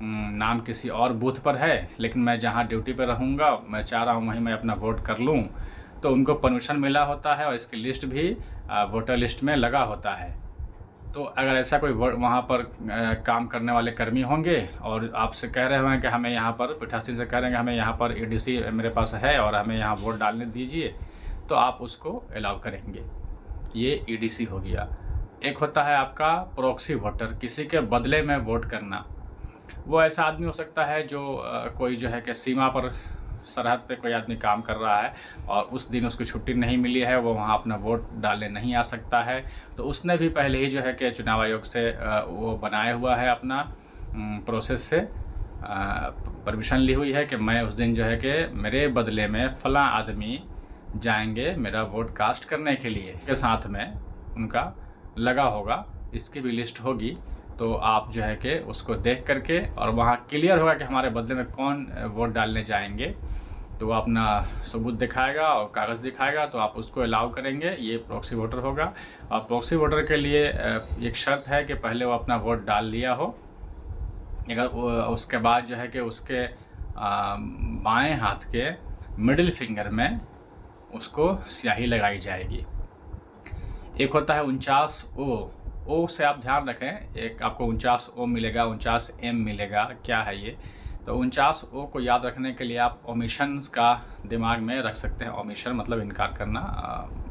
नाम किसी और बूथ पर है, लेकिन मैं जहाँ ड्यूटी पर रहूँगा मैं चाह रहा हूँ वहीं मैं अपना वोट कर लूँ। तो उनको परमिशन मिला होता है और इसकी लिस्ट भी वोटर लिस्ट में लगा होता है। तो अगर ऐसा कोई वहाँ पर काम करने वाले कर्मी होंगे और आपसे कह रहे होंगे कि हमें यहाँ पर पीठासीन से कह रहे हैं कि हमें यहाँ पर ईडीसी मेरे पास है और हमें यहाँ वोट डालने दीजिए, तो आप उसको अलाउ करेंगे। ये ईडीसी हो गया। एक होता है आपका प्रॉक्सी वोटर, किसी के बदले में वोट करना। वो ऐसा आदमी हो सकता है जो कोई जो है कि सीमा पर सरहद पे कोई आदमी काम कर रहा है और उस दिन उसको छुट्टी नहीं मिली है, वो वहाँ अपना वोट डालने नहीं आ सकता है, तो उसने भी पहले ही जो है कि चुनाव आयोग से वो बनाया हुआ है अपना प्रोसेस से परमिशन ली हुई है कि मैं उस दिन जो है कि मेरे बदले में फ़लाँ आदमी जाएंगे मेरा वोट कास्ट करने के लिए, के साथ में उनका लगा होगा, इसकी भी लिस्ट होगी। तो आप जो है कि उसको देख करके और वहाँ क्लियर होगा कि हमारे बदले में कौन वोट डालने जाएंगे, तो वो अपना सबूत दिखाएगा और कागज़ दिखाएगा, तो आप उसको अलाउ करेंगे। ये प्रॉक्सी वोटर होगा। और प्रॉक्सी वोटर के लिए एक शर्त है कि पहले वो अपना वोट डाल लिया हो। अगर उसके बाद जो है कि उसके बाएं हाथ के मिडिल फिंगर में उसको स्याही लगाई जाएगी। एक होता है 49 ओ से आप ध्यान रखें, एक आपको 49 ओ मिलेगा, 49 एम मिलेगा। क्या है ये? तो 49 ओ को याद रखने के लिए आप ओमिशंस का दिमाग में रख सकते हैं। ओमिशन मतलब इनकार करना,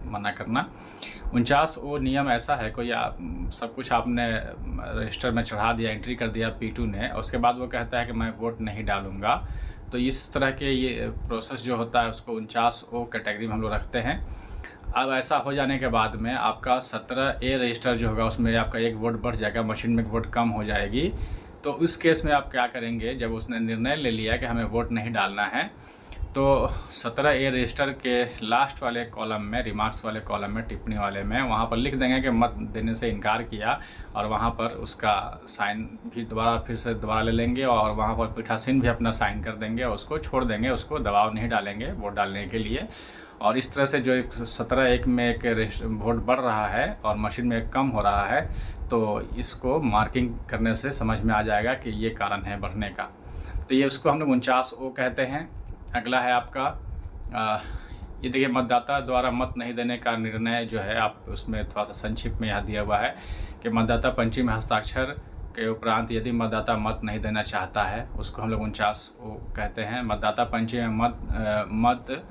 मना करना। 49 ओ नियम ऐसा है, कोई सब कुछ आपने रजिस्टर में चढ़ा दिया, एंट्री कर दिया P2 ने, उसके बाद वो कहता है कि मैं वोट नहीं डालूँगा, तो इस तरह के ये प्रोसेस जो होता है उसको 49 ओ कैटेगरी में हम लोग रखते हैं। अब ऐसा हो जाने के बाद में आपका 17A रजिस्टर जो होगा उसमें आपका एक वोट बढ़ जाएगा, मशीन में एक वोट कम हो जाएगी। तो उस केस में आप क्या करेंगे, जब उसने निर्णय ले लिया कि हमें वोट नहीं डालना है, तो 17A रजिस्टर के लास्ट वाले कॉलम में, रिमार्क्स वाले कॉलम में, टिप्पणी वाले में, वहाँ पर लिख देंगे कि मत देने से इनकार किया, और वहाँ पर उसका साइन भी फिर से दोबारा ले लेंगे और वहाँ पर पीठासीन भी अपना साइन कर देंगे और उसको छोड़ देंगे, उसको दबाव नहीं डालेंगे वोट डालने के लिए। और इस तरह से जो 17-1 में एक वोट बढ़ रहा है और मशीन में कम हो रहा है, तो इसको मार्किंग करने से समझ में आ जाएगा कि ये कारण है बढ़ने का। तो ये उसको हम लोग 49 ओ कहते हैं। अगला है आपका ये देखिए, मतदाता द्वारा मत नहीं देने का निर्णय जो है, आप उसमें थोड़ा सा संक्षिप्त में यहाँ दिया हुआ है कि मतदाता पंची में हस्ताक्षर के उपरांत यदि मतदाता मत नहीं देना चाहता है, उसको हम लोग 49 ओ कहते हैं। मतदाता पंची में मत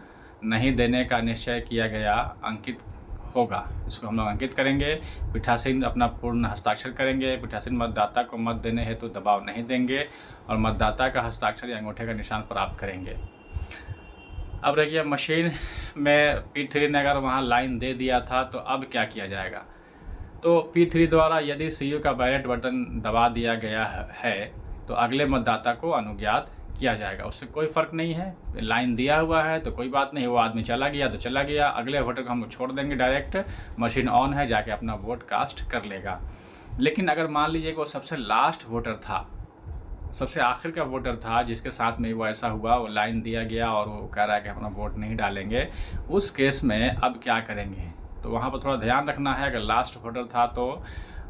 नहीं देने का निश्चय किया गया अंकित होगा, इसको हम लोग अंकित करेंगे। पीठासीन अपना पूर्ण हस्ताक्षर करेंगे। पीठासीन मतदाता को मत देने हेतु दबाव नहीं देंगे और मतदाता का हस्ताक्षर या अंगूठे का निशान प्राप्त करेंगे। अब रहिए, मशीन में P3 ने अगर वहाँ लाइन दे दिया था तो अब क्या किया जाएगा। तो P3 द्वारा यदि CU का बैलेट बटन दबा दिया गया है तो अगले मतदाता को अनुज्ञात किया जाएगा। उससे कोई फ़र्क नहीं है, लाइन दिया हुआ है तो कोई बात नहीं, वो आदमी चला गया तो चला गया, अगले वोटर को हम छोड़ देंगे, डायरेक्ट मशीन ऑन है, जाके अपना वोट कास्ट कर लेगा। लेकिन अगर मान लीजिए कि वो सबसे लास्ट वोटर था, सबसे आखिर का वोटर था, जिसके साथ में वो ऐसा हुआ, वो लाइन दिया गया और वो कह रहा है कि अपना वोट नहीं डालेंगे, उस केस में अब क्या करेंगे। तो वहाँ पर थोड़ा ध्यान रखना है। अगर लास्ट वोटर था तो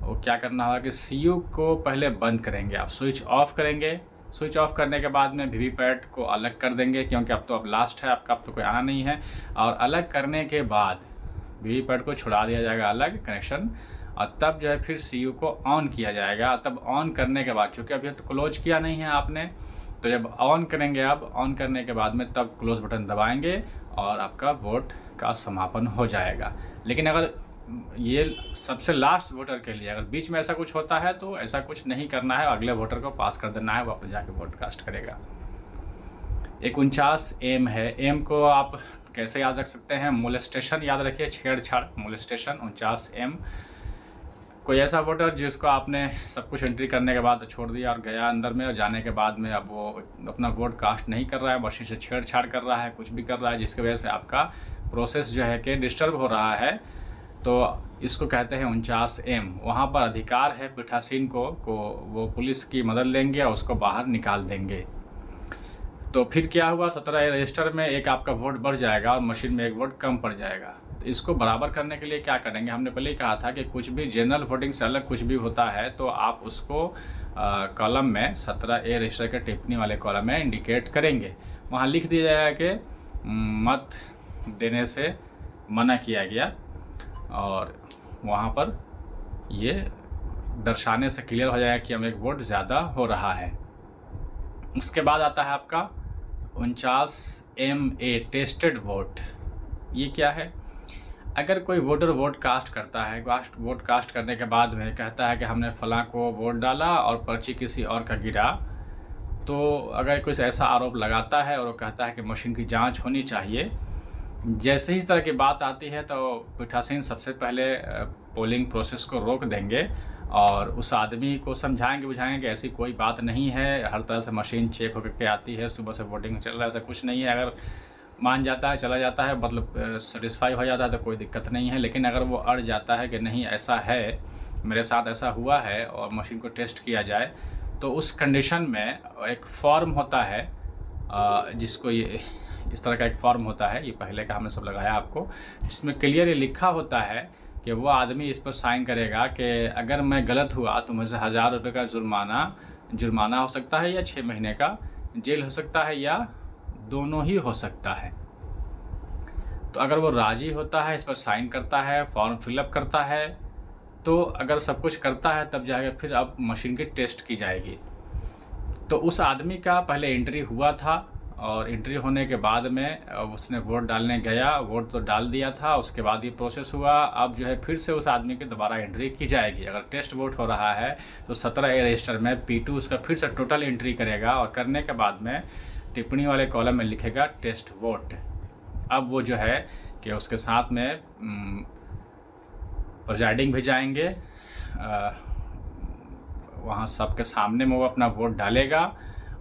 वो क्या करना होगा कि CU को पहले बंद करेंगे, आप स्विच ऑफ करेंगे। स्विच ऑफ करने के बाद में वीवीपैट को अलग कर देंगे, क्योंकि अब लास्ट है, आपका अब तो कोई आना नहीं है। और अलग करने के बाद वीवीपैट को छुड़ा दिया जाएगा अलग कनेक्शन, और तब जो है फिर CU को ऑन किया जाएगा। तब ऑन करने के बाद, चूँकि अभी तो क्लोज किया नहीं है आपने, तो जब ऑन करेंगे, अब ऑन करने के बाद में तब क्लोज बटन दबाएंगे और आपका वोट का समापन हो जाएगा। लेकिन अगर ये सबसे लास्ट वोटर के लिए अगर बीच में ऐसा कुछ होता है तो ऐसा कुछ नहीं करना है, अगले वोटर को पास कर देना है, वो अपने जाके वोट कास्ट करेगा। एक 49 एम है। एम को आप कैसे याद रख सकते हैं, मोलेस्टेशन याद रखिए, छेड़छाड़, मोलेस्टेशन 49 एम। कोई ऐसा वोटर जिसको आपने सब कुछ एंट्री करने के बाद छोड़ दिया और गया अंदर में, और जाने के बाद में अब वो अपना वोट कास्ट नहीं कर रहा है, मशीन से छेड़छाड़ कर रहा है, कुछ भी कर रहा है, जिसकी वजह से आपका प्रोसेस जो है कि डिस्टर्ब हो रहा है, तो इसको कहते हैं 49 एम। वहाँ पर अधिकार है पीठासीन को वो पुलिस की मदद लेंगे और उसको बाहर निकाल देंगे। तो फिर क्या हुआ, 17A रजिस्टर में एक आपका वोट बढ़ जाएगा और मशीन में एक वोट कम पड़ जाएगा। तो इसको बराबर करने के लिए क्या करेंगे, हमने पहले ही कहा था कि कुछ भी जनरल वोटिंग से अलग कुछ भी होता है तो आप उसको कॉलम में 17A रजिस्टर के टिप्पणी वाले कॉलम में इंडिकेट करेंगे। वहाँ लिख दिया जाएगा कि मत देने से मना किया गया और वहाँ पर ये दर्शाने से क्लियर हो जाएगा कि हमें एक वोट ज़्यादा हो रहा है। उसके बाद आता है आपका 49 MA टेस्टेड वोट। ये क्या है? अगर कोई वोटर वोट कास्ट करता है, वोट कास्ट करने के बाद में कहता है कि हमने फ़लाँ को वोट डाला और पर्ची किसी और का गिरा, तो अगर कुछ ऐसा आरोप लगाता है और वो कहता है कि मशीन की जांच होनी चाहिए, जैसे ही इस तरह की बात आती है तो पीठासीन सबसे पहले पोलिंग प्रोसेस को रोक देंगे और उस आदमी को समझाएंगे बुझाएंगे कि ऐसी कोई बात नहीं है, हर तरह से मशीन चेक होकर के आती है, सुबह से वोटिंग चल रहा है, ऐसा कुछ नहीं है। अगर मान जाता है, चला जाता है, मतलब सेटिस्फाई हो जाता है तो कोई दिक्कत नहीं है। लेकिन अगर वो अड़ जाता है कि नहीं ऐसा है, मेरे साथ ऐसा हुआ है और मशीन को टेस्ट किया जाए, तो उस कंडीशन में एक फॉर्म होता है जिसको ये इस तरह का एक फॉर्म होता है, ये पहले का हमने सब लगाया आपको, जिसमें क्लियर ये लिखा होता है कि वो आदमी इस पर साइन करेगा कि अगर मैं गलत हुआ तो मुझे 1000 रुपये का जुर्माना हो सकता है या 6 महीने का जेल हो सकता है या दोनों ही हो सकता है। तो अगर वो राज़ी होता है, इस पर साइन करता है, फॉर्म फिलअप करता है, तो अगर सब कुछ करता है तब जाएगा फिर अब मशीन की टेस्ट की जाएगी। तो उस आदमी का पहले एंट्री हुआ था और एंट्री होने के बाद में उसने वोट डालने गया, वोट तो डाल दिया था, उसके बाद ये प्रोसेस हुआ। अब जो है फिर से उस आदमी की दोबारा एंट्री की जाएगी। अगर टेस्ट वोट हो रहा है तो 17A रजिस्टर में P2 उसका फिर से टोटल एंट्री करेगा और करने के बाद में टिप्पणी वाले कॉलम में लिखेगा टेस्ट वोट। अब वो जो है कि उसके साथ में प्रिजाइडिंग भी जाएंगे, वहाँ सबके सामने में वो अपना वोट डालेगा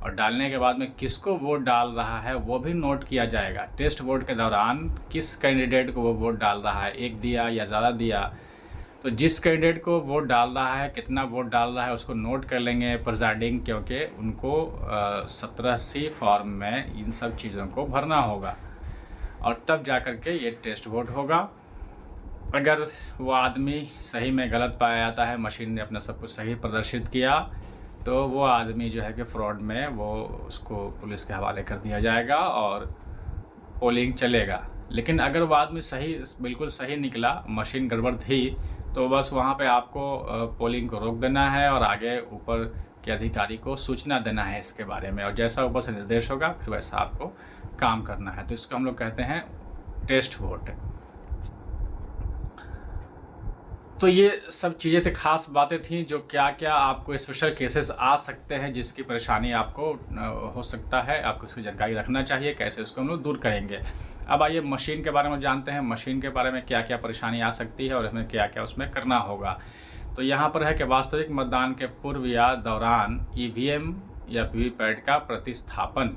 और डालने के बाद में किसको वोट डाल रहा है वो भी नोट किया जाएगा। टेस्ट वोट के दौरान किस कैंडिडेट को वो वोट डाल रहा है, एक दिया या ज़्यादा दिया, तो जिस कैंडिडेट को वोट डाल रहा है, कितना वोट डाल रहा है, उसको नोट कर लेंगे प्रिजाइडिंग, क्योंकि उनको 17C फॉर्म में इन सब चीज़ों को भरना होगा और तब जा कर के ये टेस्ट वोट होगा। अगर वो आदमी सही में गलत पाया जाता है, मशीन ने अपना सब कुछ सही प्रदर्शित किया, तो वो आदमी जो है कि फ्रॉड में वो उसको पुलिस के हवाले कर दिया जाएगा और पोलिंग चलेगा। लेकिन अगर वो आदमी सही, बिल्कुल सही निकला, मशीन गड़बड़ थी, तो बस वहाँ पे आपको पोलिंग को रोक देना है और आगे ऊपर के अधिकारी को सूचना देना है इसके बारे में, और जैसा ऊपर से निर्देश होगा फिर वैसा आपको काम करना है। तो इसको हम लोग कहते हैं टेस्ट वोट। तो ये सब चीज़ें थी, खास बातें थी जो क्या क्या आपको स्पेशल केसेस आ सकते हैं जिसकी परेशानी आपको हो सकता है, आपको इसकी जानकारी रखना चाहिए, कैसे उसको हम लोग दूर करेंगे। अब आइए मशीन के बारे में जानते हैं, मशीन के बारे में क्या क्या परेशानी आ सकती है और इसमें क्या क्या उसमें करना होगा। तो यहाँ पर है कि वास्तविक मतदान के पूर्व या दौरान EVM या वीवीपैट का प्रतिस्थापन,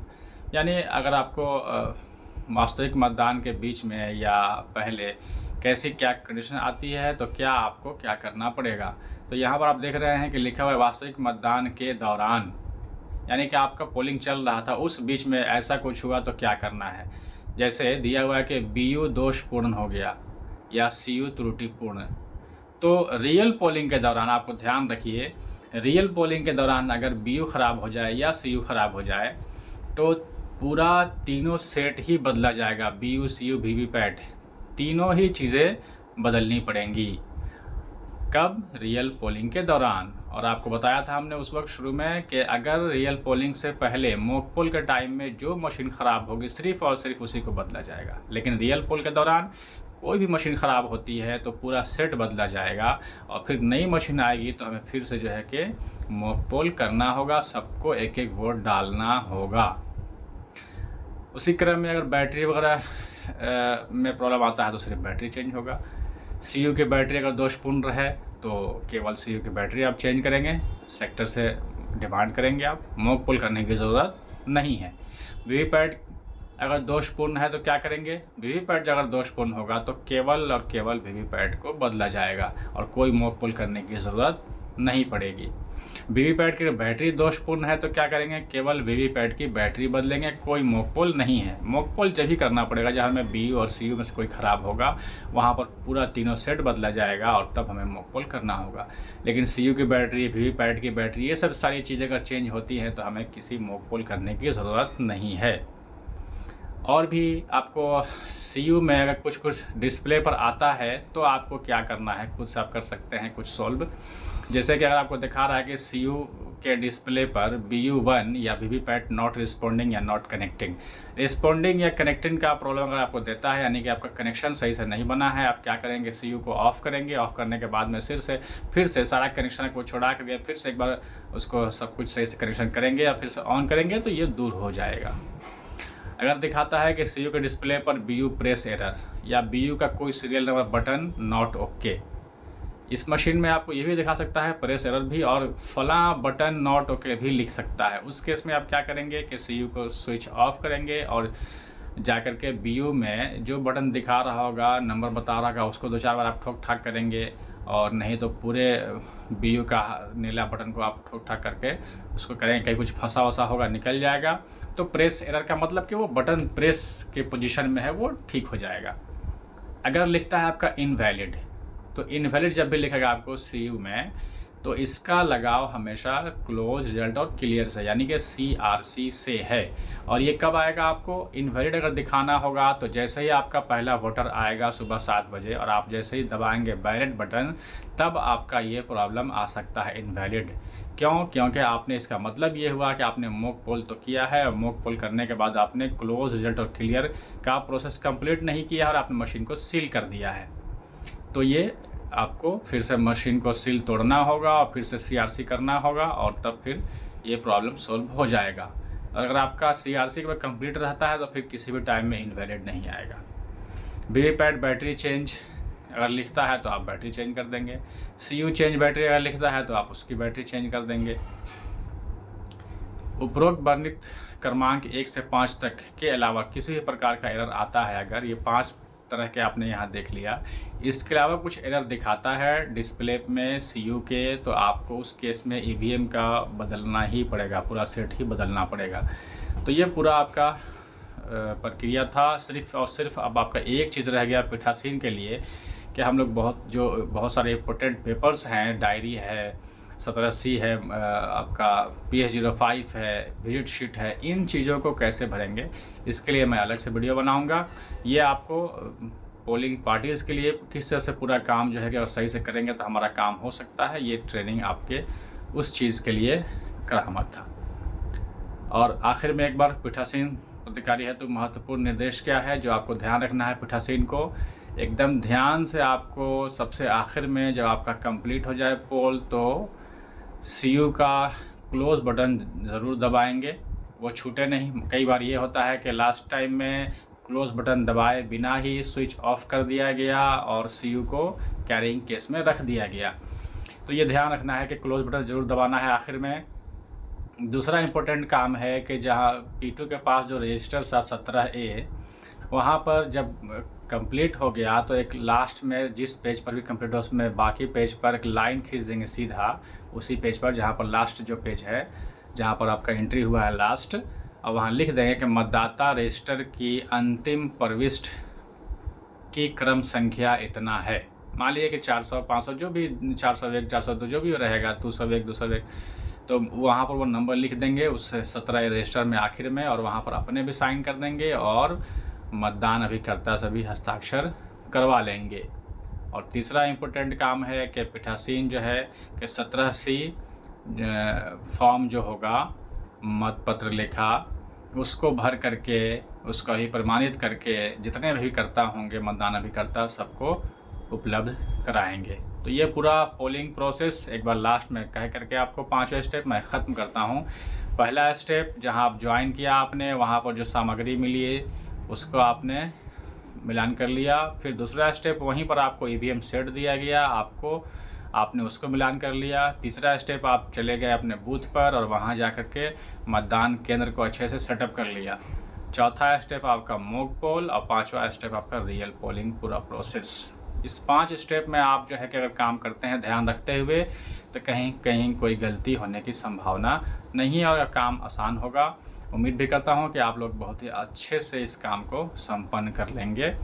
यानी अगर आपको वास्तविक मतदान के बीच में या पहले कैसी क्या कंडीशन आती है तो क्या आपको क्या करना पड़ेगा। तो यहाँ पर आप देख रहे हैं कि लिखा हुआ है वास्तविक मतदान के दौरान, यानी कि आपका पोलिंग चल रहा था, उस बीच में ऐसा कुछ हुआ तो क्या करना है। जैसे दिया हुआ है कि BU दोषपूर्ण हो गया या CU त्रुटिपूर्ण। तो रियल पोलिंग के दौरान आपको ध्यान रखिए, रियल पोलिंग के दौरान अगर BU ख़राब हो जाए या CU ख़राब हो जाए तो पूरा तीनों सेट ही बदला जाएगा। BU CU वीवीपैट तीनों ही चीज़ें बदलनी पड़ेंगी। कब? रियल पोलिंग के दौरान। और आपको बताया था हमने उस वक्त शुरू में कि अगर रियल पोलिंग से पहले मॉक पोल के टाइम में जो मशीन ख़राब होगी सिर्फ और सिर्फ उसी को बदला जाएगा, लेकिन रियल पोल के दौरान कोई भी मशीन ख़राब होती है तो पूरा सेट बदला जाएगा और फिर नई मशीन आएगी तो हमें फिर से जो है कि मॉक पोल करना होगा, सबको एक एक वोट डालना होगा। उसी क्रम में अगर बैटरी वगैरह में प्रॉब्लम आता है तो सिर्फ बैटरी चेंज होगा। CU की बैटरी अगर दोषपूर्ण रहे तो केवल CU की बैटरी आप चेंज करेंगे, सेक्टर से डिमांड करेंगे, आप मॉक पोल करने की ज़रूरत नहीं है। वीवीपैट अगर दोषपूर्ण है तो क्या करेंगे? वीवीपैट अगर दोषपूर्ण होगा तो केवल और केवल वीवीपैट को बदला जाएगा और कोई मॉक पोल करने की ज़रूरत नहीं पड़ेगी। वीवीपैट की बैटरी दोषपूर्ण है तो क्या करेंगे? केवल वीवीपैट की बैटरी बदलेंगे, कोई मॉक पोल नहीं है। मॉक पोल जब भी करना पड़ेगा जहाँ में BU और CU में से कोई ख़राब होगा, वहाँ पर पूरा तीनों सेट बदला जाएगा और तब हमें मॉक पोल करना होगा। लेकिन CU की बैटरी, वीवीपैट की बैटरी, ये सब सारी चीज़ें अगर चेंज होती हैं तो हमें किसी मॉक पोल करने की ज़रूरत नहीं है। और भी आपको सीयू में अगर कुछ डिस्प्ले पर आता है तो आपको क्या करना है, खुद से आप कर सकते हैं कुछ सॉल्व। जैसे कि अगर आपको दिखा रहा है कि सीयू के डिस्प्ले पर BU1 या वीवीपैट नॉट रिस्पॉन्डिंग या नॉट कनेक्टिंग, रिस्पॉन्डिंग या कनेक्टिंग का प्रॉब्लम अगर आपको देता है, यानी कि आपका कनेक्शन सही से नहीं बना है, आप क्या करेंगे, सीयू को ऑफ़ करेंगे। ऑफ़ करने के बाद में फिर से सारा कनेक्शन को छोड़ा के फिर से एक बार उसको सब कुछ सही से कनेक्शन करेंगे या फिर से ऑन करेंगे तो ये दूर हो जाएगा। अगर दिखाता है कि सीयू के डिस्प्ले पर BU प्रेस एरर या BU का कोई serial number button not okay, इस मशीन में आपको ये भी दिखा सकता है प्रेस एरर भी, और फलां बटन नॉट ओके भी लिख सकता है। उस केस में आप क्या करेंगे कि सीयू को स्विच ऑफ करेंगे और जाकर के BU में जो बटन दिखा रहा होगा, नंबर बता रहा होगा, उसको 2-4 बार आप ठोक ठाक करेंगे, और नहीं तो पूरे BU का नीला बटन को आप ठोक ठाक करके उसको करेंगे, कहीं कुछ फंसा वसा होगा निकल जाएगा। तो प्रेस एरर का मतलब कि वो बटन प्रेस के पोजीशन में है, वो ठीक हो जाएगा। अगर लिखता है आपका इनवैलिड, तो इनवैलिड जब भी लिखेगा आपको सीयू में, तो इसका लगाव हमेशा क्लोज रिजल्ट और क्लियर से, यानी कि CRC से है। और ये कब आएगा, आपको इनवैलिड अगर दिखाना होगा तो जैसे ही आपका पहला वोटर आएगा सुबह 7 बजे और आप जैसे ही दबाएंगे वैलिड बटन, तब आपका ये प्रॉब्लम आ सकता है इनवैलिड। क्यों? क्योंकि आपने इसका मतलब ये हुआ कि आपने मॉक पोल तो किया है, और मॉक पोल करने के बाद आपने क्लोज रिजल्ट और क्लियर का प्रोसेस कंप्लीट नहीं किया और आपने मशीन को सील कर दिया है। तो ये आपको फिर से मशीन को सील तोड़ना होगा और फिर से CRC करना होगा, और तब फिर ये प्रॉब्लम सॉल्व हो जाएगा। अगर आपका CRC में कंप्लीट रहता है तो फिर किसी भी टाइम में इनवैलिड नहीं आएगा। वीवीपैट बैटरी चेंज अगर लिखता है तो आप बैटरी चेंज कर देंगे। CU चेंज बैटरी अगर लिखता है तो आप उसकी बैटरी चेंज कर देंगे। उपरोक्त वर्णित क्रमांक 1 से 5 तक के अलावा किसी भी प्रकार का एरर आता है, अगर ये 5 तरह के आपने यहाँ देख लिया, इसके अलावा कुछ एरर दिखाता है डिस्प्ले में सीयू के, तो आपको उस केस में EVM का बदलना ही पड़ेगा, पूरा सेट ही बदलना पड़ेगा। तो ये पूरा आपका प्रक्रिया था। सिर्फ और सिर्फ अब आपका एक चीज़ रह गया पीठासीन के लिए कि हम लोग बहुत सारे इंपॉर्टेंट पेपर्स हैं, डायरी है, 17C है, आपका PH05 है, विजिट शीट है, इन चीज़ों को कैसे भरेंगे इसके लिए मैं अलग से वीडियो बनाऊंगा। ये आपको पोलिंग पार्टीज़ के लिए किस तरह से पूरा काम जो है कि अगर सही से करेंगे तो हमारा काम हो सकता है, ये ट्रेनिंग आपके उस चीज़ के लिए करामत था। और आखिर में एक बार पीठासीन अधिकारी है तो महत्वपूर्ण निर्देश क्या है जो आपको ध्यान रखना है पीठासीन को, एकदम ध्यान से आपको सबसे आखिर में जब आपका कंप्लीट हो जाए पोल तो सीयू का क्लोज बटन ज़रूर दबाएंगे, वो छूटे नहीं। कई बार ये होता है कि लास्ट टाइम में क्लोज बटन दबाए बिना ही स्विच ऑफ कर दिया गया और सीयू को कैरिंग केस में रख दिया गया, तो ये ध्यान रखना है कि क्लोज बटन ज़रूर दबाना है आखिर में। दूसरा इम्पोर्टेंट काम है कि जहाँ P2 के पास जो रजिस्टर था 17A, वहाँ पर जब कंप्लीट हो गया तो एक लास्ट में जिस पेज पर भी कंप्लीट हो उसमें बाकी पेज पर एक लाइन खींच देंगे सीधा उसी पेज पर जहाँ पर लास्ट जो पेज है, जहाँ पर आपका एंट्री हुआ है लास्ट, और वहाँ लिख देंगे कि मतदाता रजिस्टर की अंतिम प्रविष्ट की क्रम संख्या इतना है। मान लीजिए कि 400, 500 जो भी 401, 402 जो भी रहेगा, 201, 201, तो वहाँ पर वो नंबर लिख देंगे उस 17 रजिस्टर में आखिर में, और वहाँ पर अपने भी साइन कर देंगे और मतदान अभिकर्ता से भी हस्ताक्षर करवा लेंगे। और तीसरा इम्पोर्टेंट काम है कि पीठासीन जो है कि 17C फॉर्म जो होगा मतपत्र लेखा उसको भर करके उसका ही प्रमाणित करके जितने अभिकर्ता होंगे मतदान अभिकर्ता सबको उपलब्ध कराएंगे। तो ये पूरा पोलिंग प्रोसेस एक बार लास्ट में कह करके आपको 5वां स्टेप मैं ख़त्म करता हूँ। पहला स्टेप जहाँ आप ज्वाइन किया आपने, वहाँ पर जो सामग्री मिली उसको आपने मिलान कर लिया। फिर दूसरा स्टेप वहीं पर आपको EVM सेट दिया गया, आपने उसको मिलान कर लिया। तीसरा स्टेप आप चले गए अपने बूथ पर और वहाँ जा कर के मतदान केंद्र को अच्छे से सेटअप कर लिया। चौथा स्टेप आपका मॉक पोल और 5वां स्टेप आपका रियल पोलिंग पूरा प्रोसेस। इस 5 स्टेप में आप जो है कि अगर काम करते हैं ध्यान रखते हुए तो कहीं कोई गलती होने की संभावना नहीं है और काम आसान होगा। उम्मीद भी करता हूं कि आप लोग बहुत ही अच्छे से इस काम को संपन्न कर लेंगे।